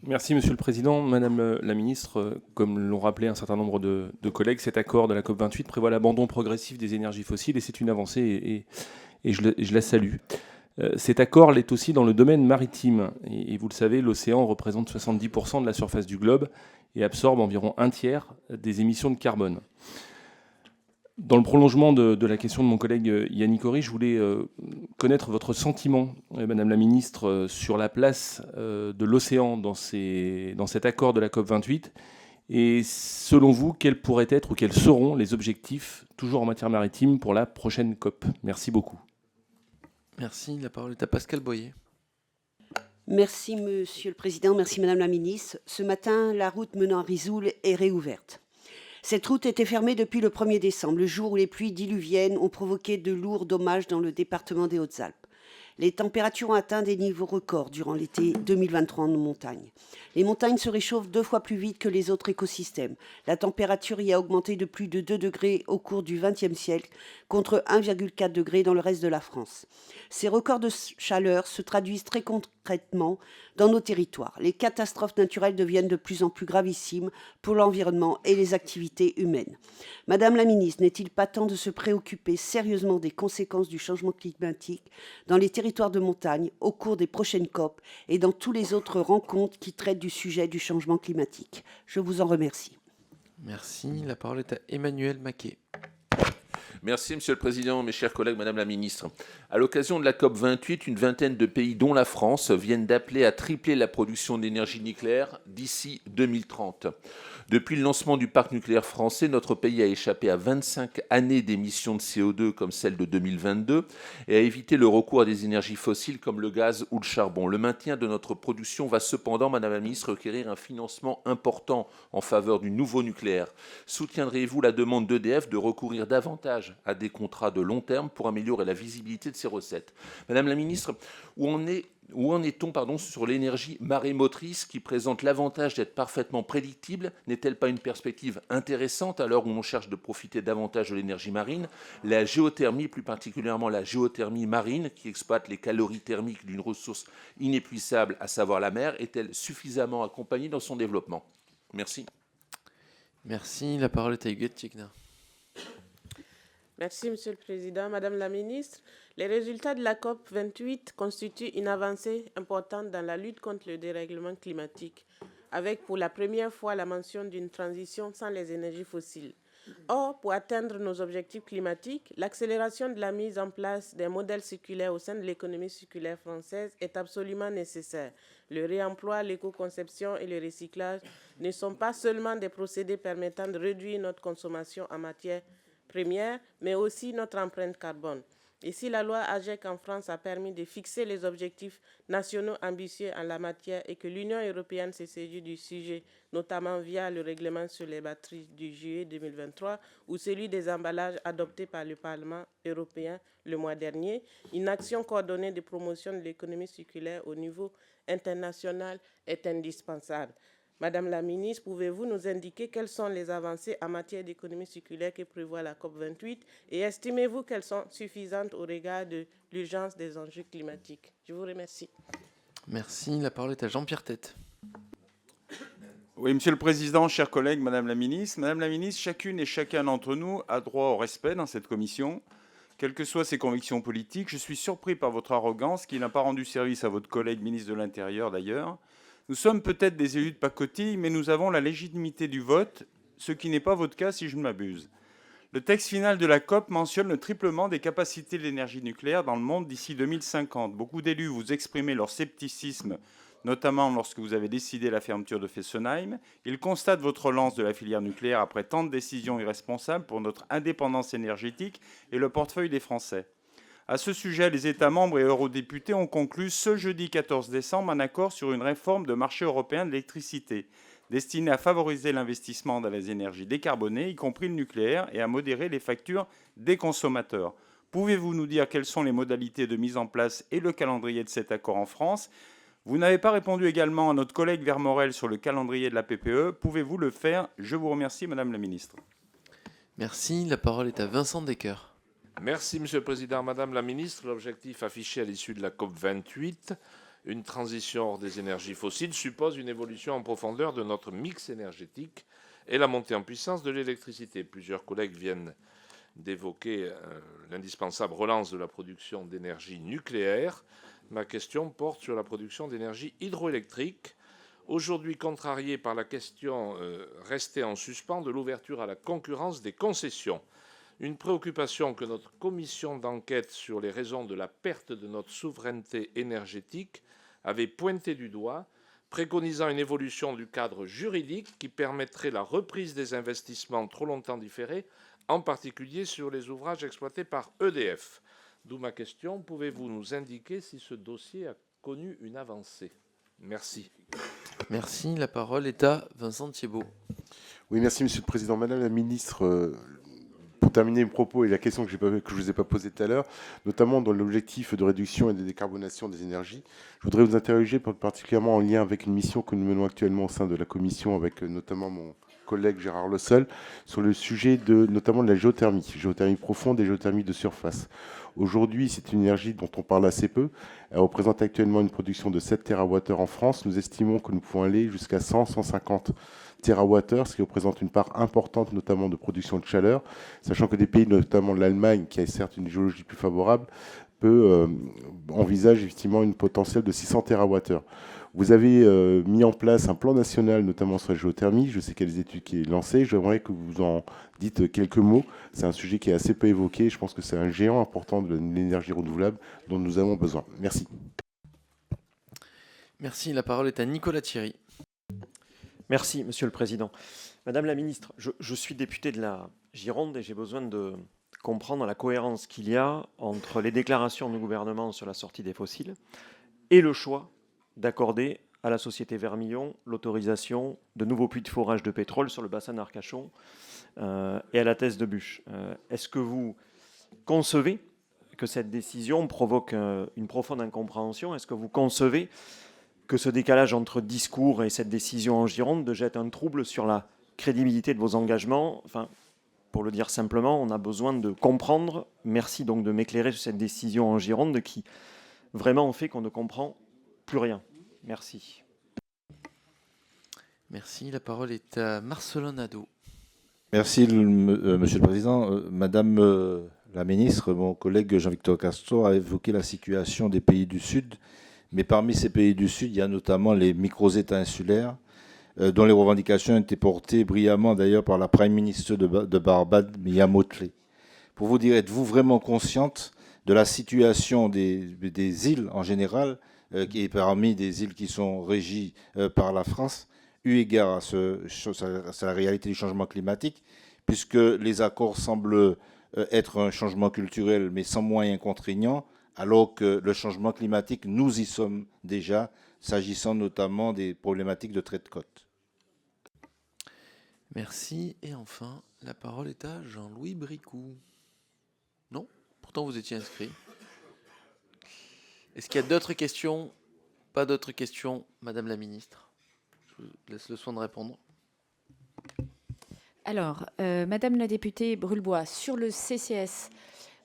Merci Monsieur le Président. Madame la Ministre, comme l'ont rappelé un certain nombre de collègues, cet accord de la COP28 prévoit l'abandon progressif des énergies fossiles et c'est une avancée et je la salue. Cet accord l'est aussi dans le domaine maritime et vous le savez, l'océan représente 70% de la surface du globe et absorbe environ un tiers des émissions de carbone. Dans le prolongement de la question de mon collègue Yannick Ory, je voulais connaître votre sentiment, Madame la Ministre, sur la place de l'océan dans cet accord de la COP28. Et selon vous, quels pourraient être ou quels seront les objectifs, toujours en matière maritime, pour la prochaine COP? Merci beaucoup. Merci. La parole est à Pascal Boyer. Merci Monsieur le Président, merci Madame la Ministre. Ce matin, la route menant à Risoul est réouverte. Cette route était fermée depuis le 1er décembre, le jour où les pluies diluviennes ont provoqué de lourds dommages dans le département des Hautes-Alpes. Les températures ont atteint des niveaux records durant l'été 2023 en montagne. Les montagnes se réchauffent 2 fois plus vite que les autres écosystèmes. La température y a augmenté de plus de 2 degrés au cours du XXe siècle, contre 1,4 degré dans le reste de la France. Ces records de chaleur se traduisent très concrètement dans nos territoires. Les catastrophes naturelles deviennent de plus en plus gravissimes pour l'environnement et les activités humaines. Madame la Ministre, n'est-il pas temps de se préoccuper sérieusement des conséquences du changement climatique dans les territoires de montagne au cours des prochaines COP et dans tous les autres rencontres qui traitent du sujet du changement climatique? Je vous en remercie. Merci. La parole est à Emmanuel Maquet. Merci, Monsieur le Président, mes chers collègues, Madame la Ministre. À l'occasion de la COP28, une vingtaine de pays, dont la France, viennent d'appeler à tripler la production d'énergie nucléaire d'ici 2030. Depuis le lancement du parc nucléaire français, notre pays a échappé à 25 années d'émissions de CO2 comme celle de 2022 et a évité le recours à des énergies fossiles comme le gaz ou le charbon. Le maintien de notre production va cependant, Madame la Ministre, requérir un financement important en faveur du nouveau nucléaire. Soutiendrez-vous la demande d'EDF de recourir davantage à des contrats de long terme pour améliorer la visibilité de ses recettes? Madame la Ministre, où en est-on sur l'énergie marémotrice qui présente l'avantage d'être parfaitement prédictible? N'est-elle pas une perspective intéressante à l'heure où on cherche de profiter davantage de l'énergie marine? La géothermie, plus particulièrement la géothermie marine, qui exploite les calories thermiques d'une ressource inépuisable, à savoir la mer, est-elle suffisamment accompagnée dans son développement? Merci. Merci. La parole est à Huguette Tchekna. Merci, Monsieur le Président. Madame la Ministre, les résultats de la COP28 constituent une avancée importante dans la lutte contre le dérèglement climatique, avec pour la première fois la mention d'une transition sans les énergies fossiles. Or, pour atteindre nos objectifs climatiques, l'accélération de la mise en place des modèles circulaires au sein de l'économie circulaire française est absolument nécessaire. Le réemploi, l'éco-conception et le recyclage ne sont pas seulement des procédés permettant de réduire notre consommation en matière première, mais aussi notre empreinte carbone. Et si la loi AGEC en France a permis de fixer les objectifs nationaux ambitieux en la matière et que l'Union européenne s'est saisie du sujet, notamment via le règlement sur les batteries du juillet 2023 ou celui des emballages adopté par le Parlement européen le mois dernier, une action coordonnée de promotion de l'économie circulaire au niveau international est indispensable. Madame la ministre, pouvez-vous nous indiquer quelles sont les avancées en matière d'économie circulaire que prévoit la COP28 et estimez-vous qu'elles sont suffisantes au regard de l'urgence des enjeux climatiques? Je vous remercie. Merci. La parole est à Jean-Pierre Tête. Oui, Monsieur le Président, chers collègues, Madame la Ministre. Madame la Ministre, chacune et chacun d'entre nous a droit au respect dans cette commission. Quelles que soient ses convictions politiques, je suis surpris par votre arrogance qui n'a pas rendu service à votre collègue ministre de l'Intérieur d'ailleurs. Nous sommes peut-être des élus de pacotille, mais nous avons la légitimité du vote, ce qui n'est pas votre cas si je ne m'abuse. Le texte final de la COP mentionne le triplement des capacités de l'énergie nucléaire dans le monde d'ici 2050. Beaucoup d'élus vous exprimez leur scepticisme, notamment lorsque vous avez décidé la fermeture de Fessenheim. Ils constatent votre relance de la filière nucléaire après tant de décisions irresponsables pour notre indépendance énergétique et le portefeuille des Français. À ce sujet, les États membres et eurodéputés ont conclu ce jeudi 14 décembre un accord sur une réforme de marché européen de l'électricité, destinée à favoriser l'investissement dans les énergies décarbonées, y compris le nucléaire, et à modérer les factures des consommateurs. Pouvez-vous nous dire quelles sont les modalités de mise en place et le calendrier de cet accord en France ? Vous n'avez pas répondu également à notre collègue Vermorel sur le calendrier de la PPE. Pouvez-vous le faire? Je vous remercie, Madame la Ministre. Merci. La parole est à Vincent Decker. Merci, Monsieur le Président. Madame la Ministre, l'objectif affiché à l'issue de la COP28, une transition hors des énergies fossiles, suppose une évolution en profondeur de notre mix énergétique et la montée en puissance de l'électricité. Plusieurs collègues viennent d'évoquer l'indispensable relance de la production d'énergie nucléaire. Ma question porte sur la production d'énergie hydroélectrique, aujourd'hui contrariée par la question restée en suspens de l'ouverture à la concurrence des concessions. Une préoccupation que notre commission d'enquête sur les raisons de la perte de notre souveraineté énergétique avait pointé du doigt, préconisant une évolution du cadre juridique qui permettrait la reprise des investissements trop longtemps différés, en particulier sur les ouvrages exploités par EDF. D'où ma question, pouvez-vous nous indiquer si ce dossier a connu une avancée? Merci. Merci. La parole est à Vincent Thiebaud. Oui, merci Monsieur le Président. Madame la Ministre, pour terminer mes propos et la question que je ne vous ai pas posée tout à l'heure, notamment dans l'objectif de réduction et de décarbonation des énergies, je voudrais vous interroger particulièrement en lien avec une mission que nous menons actuellement au sein de la Commission avec notamment mon collègue Gérard Le Seul, sur le sujet notamment de la géothermie profonde et géothermie de surface. Aujourd'hui, c'est une énergie dont on parle assez peu. Elle représente actuellement une production de 7 TWh en France. Nous estimons que nous pouvons aller jusqu'à 100-150 TWh, ce qui représente une part importante, notamment de production de chaleur, sachant que des pays, notamment l'Allemagne, qui a certes une géologie plus favorable, envisage effectivement une potentielle de 600 TWh. Vous avez mis en place un plan national, notamment sur la géothermie. Je sais qu'il y a des études qui sont lancées. J'aimerais que vous en dites quelques mots. C'est un sujet qui est assez peu évoqué. Je pense que c'est un géant important de l'énergie renouvelable dont nous avons besoin. Merci. Merci. La parole est à Nicolas Thierry. Merci, Monsieur le Président. Madame la Ministre, je suis député de la Gironde et j'ai besoin de comprendre la cohérence qu'il y a entre les déclarations du gouvernement sur la sortie des fossiles et le choix d'accorder à la société Vermillon l'autorisation de nouveaux puits de forage de pétrole sur le bassin d'Arcachon et à la Thèse de Buch. Est-ce que vous concevez que cette décision provoque une profonde incompréhension? Est-ce que vous concevez que ce décalage entre discours et cette décision en Gironde jette un trouble sur la crédibilité de vos engagements? Enfin, pour le dire simplement, on a besoin de comprendre. Merci donc de m'éclairer sur cette décision en Gironde qui vraiment fait qu'on ne comprend plus rien. Merci. Merci. La parole est à Marcelin Nadeau. Merci, Monsieur le Président. Madame la Ministre, mon collègue Jean-Victor Castor a évoqué la situation des pays du Sud. Mais parmi ces pays du Sud, il y a notamment les micro-États insulaires, dont les revendications ont été portées brillamment d'ailleurs par la Prime Ministre de Barbade, Mia Mottley. Pour vous dire, êtes-vous vraiment consciente de la situation des îles en général, qui est parmi des îles qui sont régies par la France, eu égard à la réalité du changement climatique, puisque les accords semblent être un changement culturel, mais sans moyens contraignants, alors que le changement climatique, nous y sommes déjà, s'agissant notamment des problématiques de trait de côte. Merci. Et enfin, la parole est à Jean-Louis Bricout. Non? Pourtant, vous étiez inscrit. Est-ce qu'il y a d'autres questions? Pas d'autres questions, Madame la Ministre. Je vous laisse le soin de répondre. Alors, Madame la députée Brulebois, sur le CCS,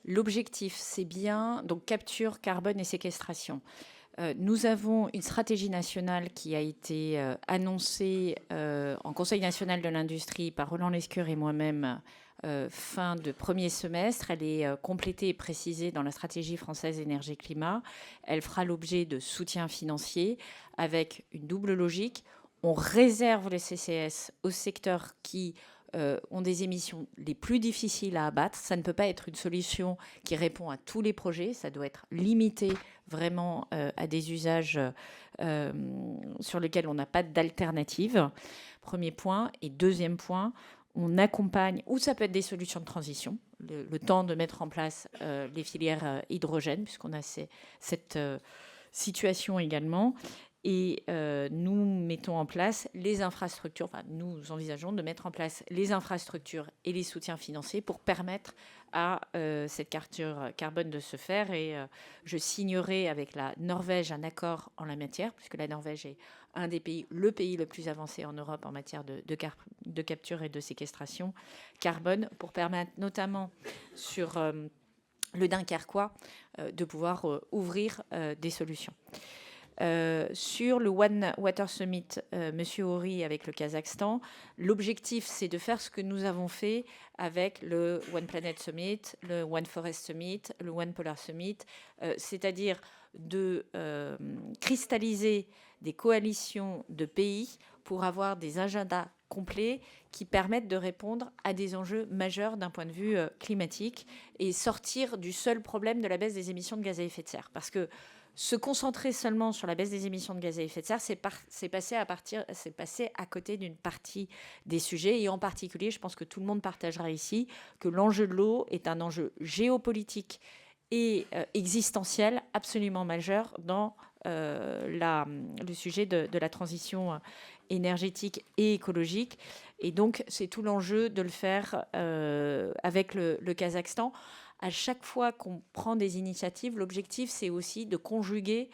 l'objectif, c'est bien donc capture, carbone et séquestration. Nous avons une stratégie nationale qui a été annoncée en Conseil national de l'industrie par Roland Lescure et moi-même fin de premier semestre. Elle est complétée et précisée dans la stratégie française énergie-climat. Elle fera l'objet de soutien financier avec une double logique. On réserve les CCS aux secteurs qui ont des émissions les plus difficiles à abattre. Ça ne peut pas être une solution qui répond à tous les projets. Ça doit être limité vraiment à des usages sur lesquels on n'a pas d'alternative. Premier point. Et deuxième point, on accompagne, ou ça peut être des solutions de transition, le temps de mettre en place les filières hydrogène, puisqu'on a cette situation également. Et nous mettons en place les infrastructures, enfin, nous envisageons de mettre en place les infrastructures et les soutiens financiers pour permettre à cette capture carbone de se faire. Et je signerai avec la Norvège un accord en la matière, puisque la Norvège est un des pays, le pays le plus avancé en Europe en matière de capture et de séquestration carbone, pour permettre notamment sur le Dunkerquois de pouvoir ouvrir des solutions. Sur le One Water Summit, Monsieur Hori avec le Kazakhstan, l'objectif c'est de faire ce que nous avons fait avec le One Planet Summit, le One Forest Summit, le One Polar Summit, c'est-à-dire de cristalliser des coalitions de pays pour avoir des agendas complets qui permettent de répondre à des enjeux majeurs d'un point de vue climatique et sortir du seul problème de la baisse des émissions de gaz à effet de serre. Parce que se concentrer seulement sur la baisse des émissions de gaz à effet de serre, c'est passer à côté d'une partie des sujets. Et en particulier, je pense que tout le monde partagera ici que l'enjeu de l'eau est un enjeu géopolitique et existentiel absolument majeur dans le sujet de la transition énergétique et écologique. Et donc, c'est tout l'enjeu de le faire avec le Kazakhstan. À chaque fois qu'on prend des initiatives, l'objectif, c'est aussi de conjuguer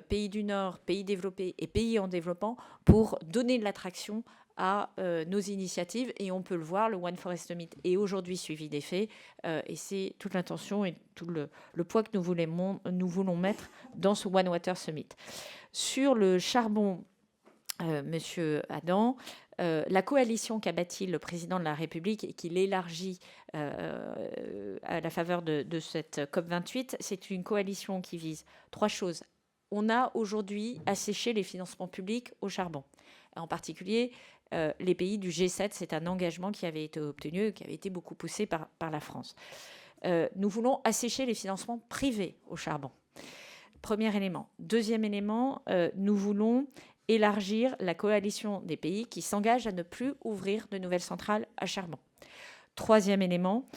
pays du Nord, pays développés et pays en développement pour donner de l'attraction à nos initiatives. Et on peut le voir, le One Forest Summit est aujourd'hui suivi des faits. Et c'est toute l'intention et tout le poids que nous voulons mettre dans ce One Water Summit. Sur le charbon, Monsieur Adam, la coalition qu'a bâtie le président de la République et qu'il élargit à la faveur de cette COP28, c'est une coalition qui vise trois choses. On a aujourd'hui asséché les financements publics au charbon. En particulier, les pays du G7, c'est un engagement qui avait été obtenu, qui avait été beaucoup poussé par la France. Nous voulons assécher les financements privés au charbon. Premier élément. Deuxième élément, nous voulons élargir la coalition des pays qui s'engagent à ne plus ouvrir de nouvelles centrales à charbon. Troisième élément,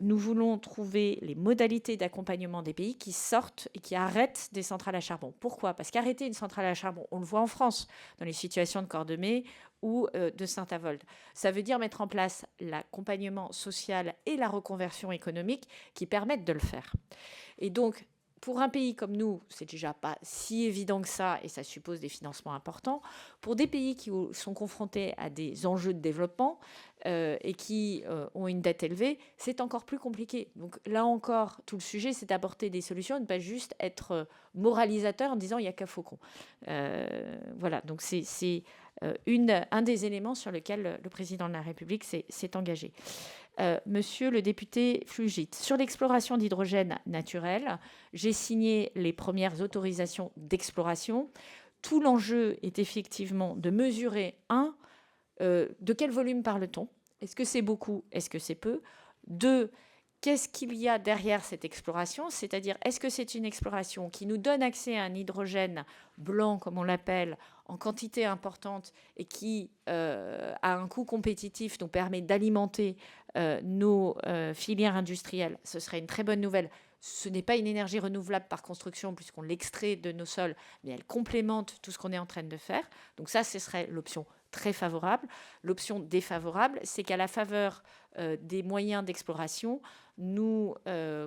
nous voulons trouver les modalités d'accompagnement des pays qui sortent et qui arrêtent des centrales à charbon. Pourquoi? Parce qu'arrêter une centrale à charbon, on le voit en France, dans les situations de Cordemais ou de Saint-Avold. Ça veut dire mettre en place l'accompagnement social et la reconversion économique qui permettent de le faire. Et donc, pour un pays comme nous, c'est déjà pas si évident que ça et ça suppose des financements importants. Pour des pays qui sont confrontés à des enjeux de développement et qui ont une dette élevée, c'est encore plus compliqué. Donc là encore, tout le sujet, c'est d'apporter des solutions et ne pas juste être moralisateur en disant il n'y a qu'à Faucon. Voilà, donc c'est un des éléments sur lesquels le président de la République s'est engagé. Monsieur le député Flugit, sur l'exploration d'hydrogène naturel, j'ai signé les premières autorisations d'exploration. Tout l'enjeu est effectivement de mesurer, de quel volume parle-t-on? Est-ce que c'est beaucoup? Est-ce que c'est peu? 2, Qu'est-ce qu'il y a derrière cette exploration? C'est-à-dire, est-ce que c'est une exploration qui nous donne accès à un hydrogène blanc, comme on l'appelle, en quantité importante et qui, à un coût compétitif, nous permet d'alimenter nos filières industrielles? Ce serait une très bonne nouvelle. Ce n'est pas une énergie renouvelable par construction puisqu'on l'extrait de nos sols, mais elle complémente tout ce qu'on est en train de faire. Donc ça, ce serait l'option très favorable. L'option défavorable, c'est qu'à la faveur des moyens d'exploration, nous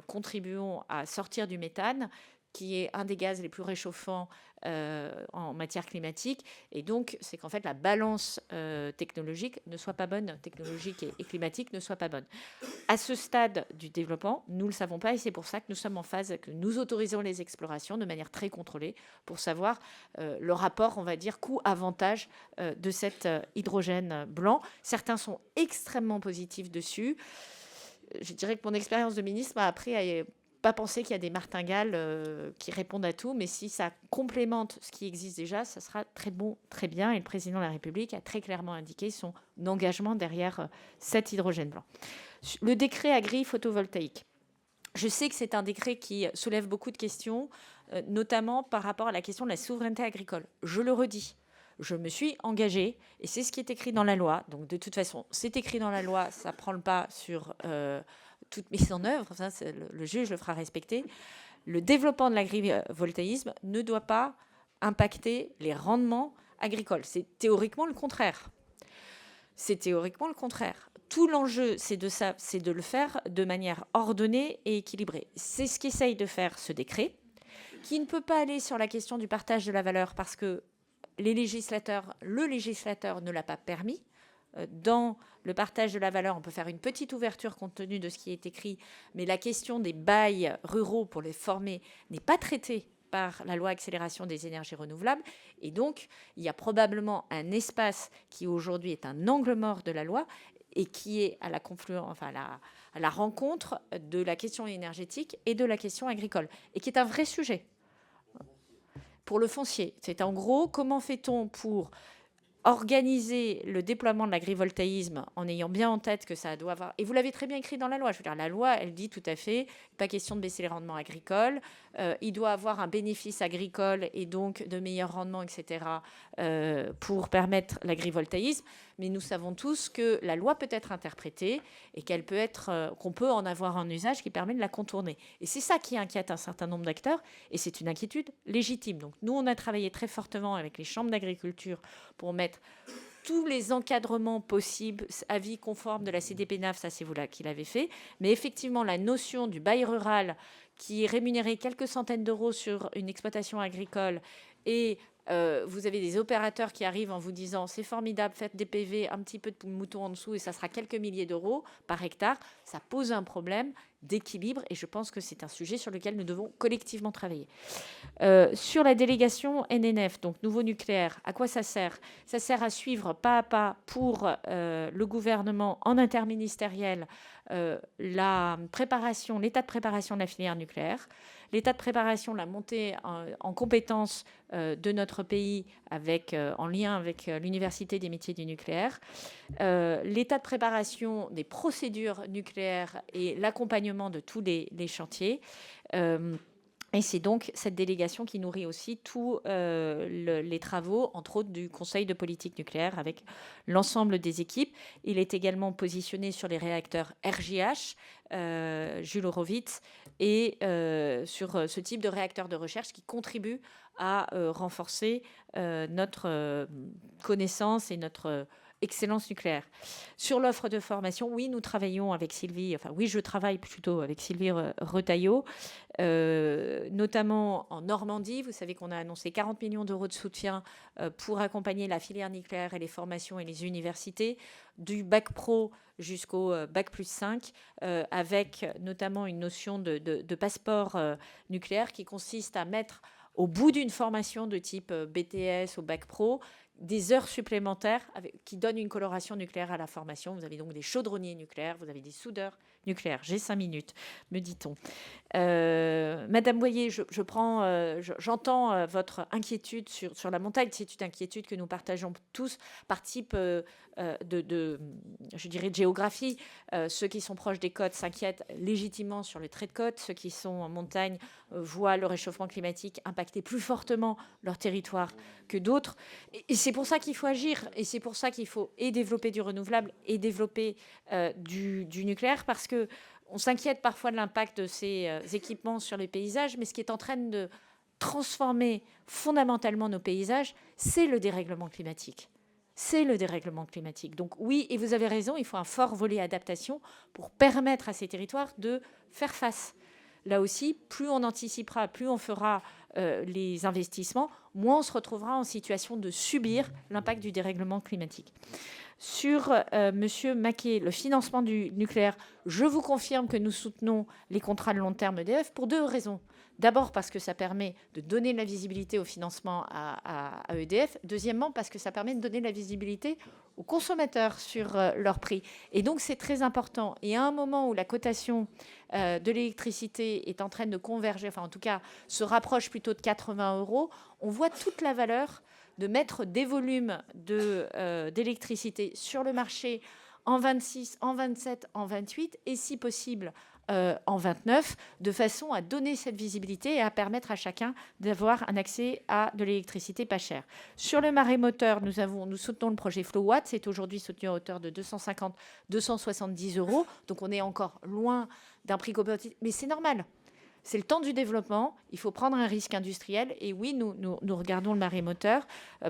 contribuons à sortir du méthane, qui est un des gaz les plus réchauffants en matière climatique. Et donc, c'est qu'en fait, la balance technologique ne soit pas bonne, technologique et climatique ne soit pas bonne. À ce stade du développement, nous ne le savons pas, et c'est pour ça que nous sommes en phase, que nous autorisons les explorations de manière très contrôlée pour savoir le rapport, on va dire, coût-avantage de cet hydrogène blanc. Certains sont extrêmement positifs dessus. Je dirais que mon expérience de ministre m'a appris à pas penser qu'il y a des martingales qui répondent à tout, mais si ça complémente ce qui existe déjà, ça sera très bon, très bien. Et le président de la République a très clairement indiqué son engagement derrière cet hydrogène blanc. Le décret agri-photovoltaïque. Je sais que c'est un décret qui soulève beaucoup de questions, notamment par rapport à la question de la souveraineté agricole. Je le redis. Je me suis engagée, et c'est ce qui est écrit dans la loi. Donc, de toute façon, c'est écrit dans la loi, ça ne prend le pas sur toute mise en œuvre. Ça, le juge le fera respecter. Le développement de l'agrivoltaïsme ne doit pas impacter les rendements agricoles. C'est théoriquement le contraire. C'est théoriquement le contraire. Tout l'enjeu, c'est de le faire de manière ordonnée et équilibrée. C'est ce qu'essaye de faire ce décret, qui ne peut pas aller sur la question du partage de la valeur parce que le législateur ne l'a pas permis. Dans le partage de la valeur, on peut faire une petite ouverture compte tenu de ce qui est écrit, mais la question des bails ruraux pour les former n'est pas traitée par la loi accélération des énergies renouvelables. Et donc, il y a probablement un espace qui aujourd'hui est un angle mort de la loi et qui est à la confluence, enfin à la rencontre de la question énergétique et de la question agricole, et qui est un vrai sujet. Pour le foncier, c'est en gros comment fait-on pour organiser le déploiement de l'agrivoltaïsme en ayant bien en tête que ça doit avoir... Et vous l'avez très bien écrit dans la loi. Je veux dire, la loi, elle dit tout à fait, pas question de baisser les rendements agricoles. Il doit avoir un bénéfice agricole et donc de meilleurs rendements, etc. Pour permettre l'agrivoltaïsme. Mais nous savons tous que la loi peut être interprétée et qu'on peut en avoir un usage qui permet de la contourner. Et c'est ça qui inquiète un certain nombre d'acteurs et c'est une inquiétude légitime. Donc nous, on a travaillé très fortement avec les chambres d'agriculture pour mettre tous les encadrements possibles, avis conformes de la CDPENAF, ça c'est vous là qui l'avez fait. Mais effectivement, la notion du bail rural qui est rémunéré quelques centaines d'euros sur une exploitation agricole et vous avez des opérateurs qui arrivent en vous disant c'est formidable, faites des PV, un petit peu de moutons en dessous et ça sera quelques milliers d'euros par hectare. Ça pose un problème d'équilibre et je pense que c'est un sujet sur lequel nous devons collectivement travailler. Sur la délégation NNF, donc nouveau nucléaire, à quoi ça sert? Ça sert à suivre pas à pas pour le gouvernement en interministériel la préparation, l'état de préparation de la filière nucléaire, l'état de préparation, la montée en compétences de notre pays en lien avec l'Université des métiers du nucléaire, l'état de préparation des procédures nucléaires et l'accompagnement de tous les chantiers. Et c'est donc cette délégation qui nourrit aussi tous les travaux, entre autres du Conseil de politique nucléaire, avec l'ensemble des équipes. Il est également positionné sur les réacteurs RJH, Jules Horowitz, et sur ce type de réacteurs de recherche qui contribuent à renforcer notre connaissance et notre excellence nucléaire. Sur l'offre de formation, oui, nous travaillons avec Sylvie, enfin oui, je travaille plutôt avec Sylvie Retailleau, notamment en Normandie. Vous savez qu'on a annoncé 40 millions d'euros de soutien pour accompagner la filière nucléaire et les formations et les universités, du bac pro jusqu'au bac plus 5, avec notamment une notion de passeport nucléaire qui consiste à mettre au bout d'une formation de type BTS au bac pro, des heures supplémentaires qui donnent une coloration nucléaire à la formation. Vous avez donc des chaudronniers nucléaires, vous avez des soudeurs nucléaires. J'ai 5 minutes, me dit-on. Madame Boyer, j'entends votre inquiétude sur la montagne. C'est une inquiétude que nous partageons tous par type je dirais, de géographie. Ceux qui sont proches des côtes s'inquiètent légitimement sur les traits de côte. Ceux qui sont en montagne voient le réchauffement climatique impacter plus fortement leur territoire que d'autres. Et c'est pour ça qu'il faut agir. Et c'est pour ça qu'il faut et développer du renouvelable et développer du nucléaire, parce que on s'inquiète parfois de l'impact de ces équipements sur les paysages, mais ce qui est en train de transformer fondamentalement nos paysages, c'est le dérèglement climatique. C'est le dérèglement climatique. Donc oui, et vous avez raison, il faut un fort volet adaptation pour permettre à ces territoires de faire face. Là aussi, plus on anticipera, plus on fera les investissements, moins on se retrouvera en situation de subir l'impact du dérèglement climatique. Sur Monsieur Maquet, le financement du nucléaire, je vous confirme que nous soutenons les contrats de long terme EDF pour 2 raisons. D'abord parce que ça permet de donner de la visibilité au financement à EDF. Deuxièmement parce que ça permet de donner de la visibilité aux consommateurs sur leur prix. Et donc c'est très important. Et à un moment où la cotation de l'électricité est en train de converger, enfin en tout cas se rapproche plutôt de 80 €, on voit toute la valeur de mettre des volumes d'électricité sur le marché en 26, en 27, en 28 et si possible en 29, de façon à donner cette visibilité et à permettre à chacun d'avoir un accès à de l'électricité pas chère. Sur le marémoteur, nous soutenons le projet FlowWatt, c'est aujourd'hui soutenu à hauteur de 250-270 €, donc on est encore loin d'un prix compétitif, mais c'est normal. C'est le temps du développement, il faut prendre un risque industriel. Et oui, nous regardons le marémoteur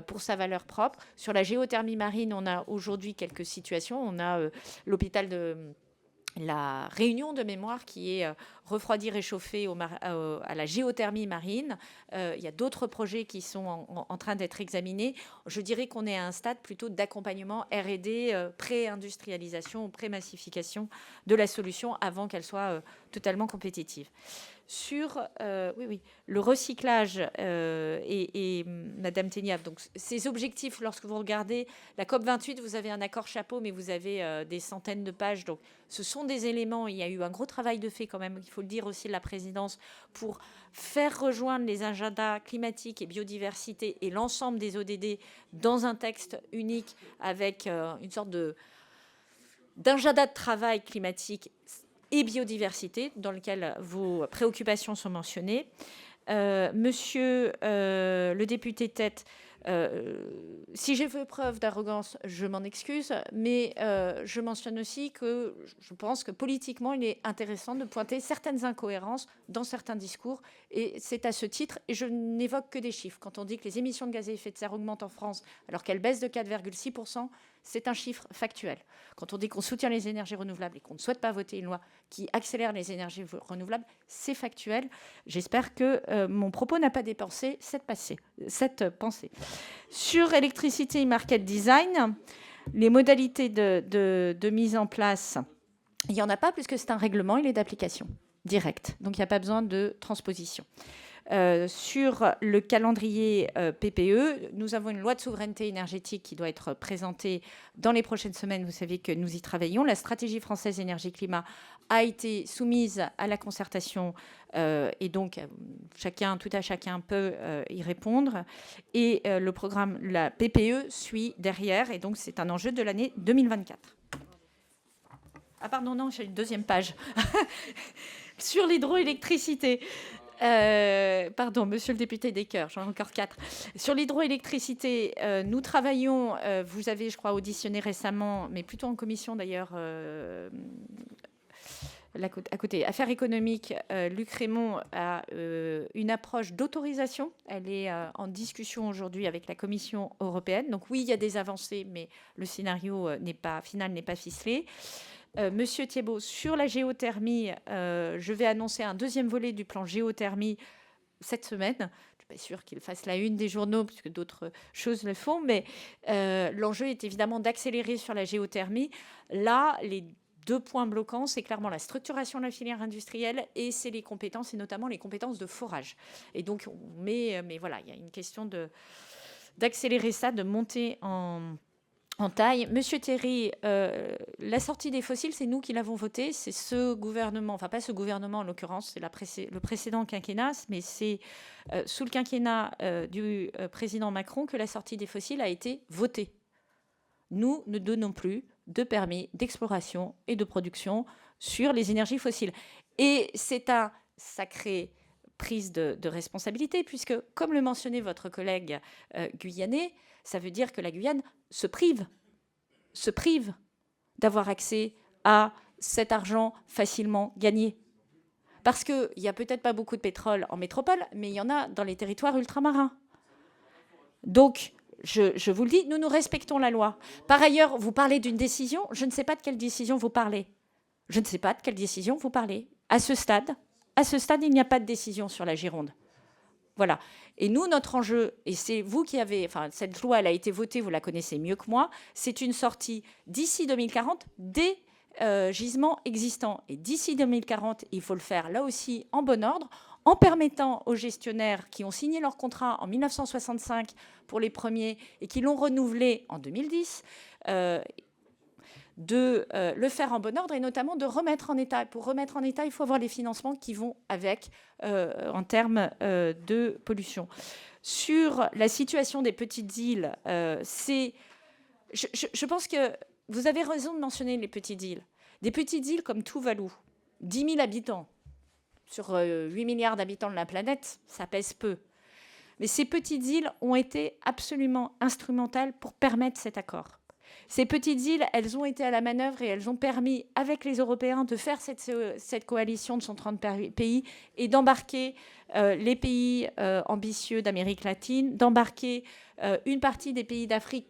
pour sa valeur propre. Sur la géothermie marine, on a aujourd'hui quelques situations. On a l'hôpital de la Réunion de mémoire qui est refroidi, réchauffé à la géothermie marine. Il y a d'autres projets qui sont en train d'être examinés. Je dirais qu'on est à un stade plutôt d'accompagnement R&D, pré-industrialisation, pré-massification de la solution avant qu'elle soit totalement compétitive. Sur le recyclage et Madame Teniab, donc ces objectifs, lorsque vous regardez la COP28, vous avez un accord chapeau, mais vous avez des centaines de pages. Donc ce sont des éléments, il y a eu un gros travail de fait quand même, il faut le dire aussi de la présidence, pour faire rejoindre les agendas climatiques et biodiversité et l'ensemble des ODD dans un texte unique avec une sorte d'agenda de travail climatique et biodiversité, dans lequel vos préoccupations sont mentionnées. Monsieur le député Tête, si j'ai fait preuve d'arrogance, je m'en excuse, mais je mentionne aussi que je pense que politiquement, il est intéressant de pointer certaines incohérences dans certains discours, et c'est à ce titre, et je n'évoque que des chiffres. Quand on dit que les émissions de gaz à effet de serre augmentent en France alors qu'elles baissent de 4,6%, c'est un chiffre factuel. Quand on dit qu'on soutient les énergies renouvelables et qu'on ne souhaite pas voter une loi qui accélère les énergies renouvelables, c'est factuel. J'espère que mon propos n'a pas dépensé cette pensée. Sur Electricity Market Design, les modalités de mise en place, il n'y en a pas puisque c'est un règlement, il est d'application directe. Donc il n'y a pas besoin de transposition. Sur le calendrier PPE, nous avons une loi de souveraineté énergétique qui doit être présentée dans les prochaines semaines. Vous savez que nous y travaillons. La stratégie française énergie-climat a été soumise à la concertation et donc tout à chacun peut y répondre. Et le programme, la PPE, suit derrière et donc c'est un enjeu de l'année 2024. Ah pardon, non, j'ai une deuxième page. Sur l'hydroélectricité. Pardon, monsieur le député Descoeurs, j'en ai encore 4. Sur l'hydroélectricité, nous travaillons, vous avez, je crois, auditionné récemment, mais plutôt en commission d'ailleurs, à côté, Affaires économiques, Luc Rémond a une approche d'autorisation. Elle est en discussion aujourd'hui avec la Commission européenne. Donc oui, il y a des avancées, mais le scénario final n'est pas ficelé. Monsieur Thiebaud, sur la géothermie, je vais annoncer un deuxième volet du plan géothermie cette semaine. Je ne suis pas sûre qu'il fasse la une des journaux, puisque d'autres choses le font, mais l'enjeu est évidemment d'accélérer sur la géothermie. Là, les 2 points bloquants, c'est clairement la structuration de la filière industrielle et c'est les compétences, et notamment les compétences de forage. Et donc, mais voilà, il y a une question d'accélérer ça, de monter en taille. Monsieur Thierry, la sortie des fossiles, c'est nous qui l'avons voté. C'est ce gouvernement, enfin pas ce gouvernement en l'occurrence, c'est le précédent quinquennat, mais c'est sous le quinquennat du président Macron que la sortie des fossiles a été votée. nous ne donnons plus de permis d'exploration et de production sur les énergies fossiles. Et c'est un sacré prise de responsabilité, puisque, comme le mentionnait votre collègue guyanais, ça veut dire que la Guyane se prive d'avoir accès à cet argent facilement gagné. Parce qu'il n'y a peut-être pas beaucoup de pétrole en métropole, mais il y en a dans les territoires ultramarins. Donc, je vous le dis, nous respectons la loi. Par ailleurs, vous parlez d'une décision, je ne sais pas de quelle décision vous parlez. Je ne sais pas de quelle décision vous parlez. À ce stade, il n'y a pas de décision sur la Gironde. Voilà. Et nous, notre enjeu, et c'est vous qui avez... Enfin, cette loi, elle a été votée, vous la connaissez mieux que moi, c'est une sortie d'ici 2040 des gisements existants. Et d'ici 2040, il faut le faire là aussi en bon ordre, en permettant aux gestionnaires qui ont signé leur contrat en 1965 pour les premiers et qui l'ont renouvelé en 2010, de le faire en bon ordre et notamment de remettre en état. Pour remettre en état, il faut avoir les financements qui vont avec en termes de pollution. Sur la situation des petites îles, je pense que vous avez raison de mentionner les petites îles. Des petites îles comme Tuvalu, 10 000 habitants sur 8 milliards d'habitants de la planète, ça pèse peu. Mais ces petites îles ont été absolument instrumentales pour permettre cet accord. Ces petites îles, elles ont été à la manœuvre et elles ont permis, avec les Européens, de faire cette coalition de 130 pays et d'embarquer les pays ambitieux d'Amérique latine, d'embarquer une partie des pays d'Afrique,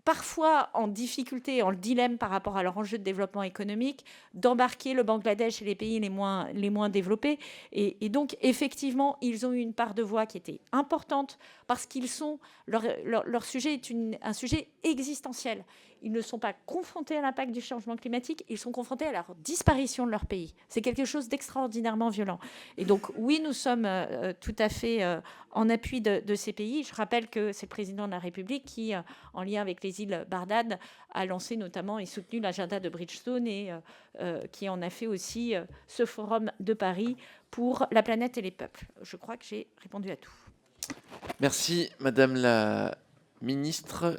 parfois en difficulté, en dilemme par rapport à leur enjeu de développement économique, d'embarquer le Bangladesh et les pays les moins développés. Et donc, effectivement, ils ont eu une part de voix qui était importante parce qu'ils sont... Leur sujet est un sujet existentiel. Ils ne sont pas confrontés à l'impact du changement climatique, ils sont confrontés à la disparition de leur pays. C'est quelque chose d'extraordinairement violent. Et donc, oui, nous sommes tout à fait en appui de ces pays. Je rappelle que c'est le président de la République qui, en lien avec les îles Bardades, a lancé notamment et soutenu l'agenda de Bridgestone et qui en a fait aussi ce forum de Paris pour la planète et les peuples. Je crois que j'ai répondu à tout. Merci, Madame la Ministre.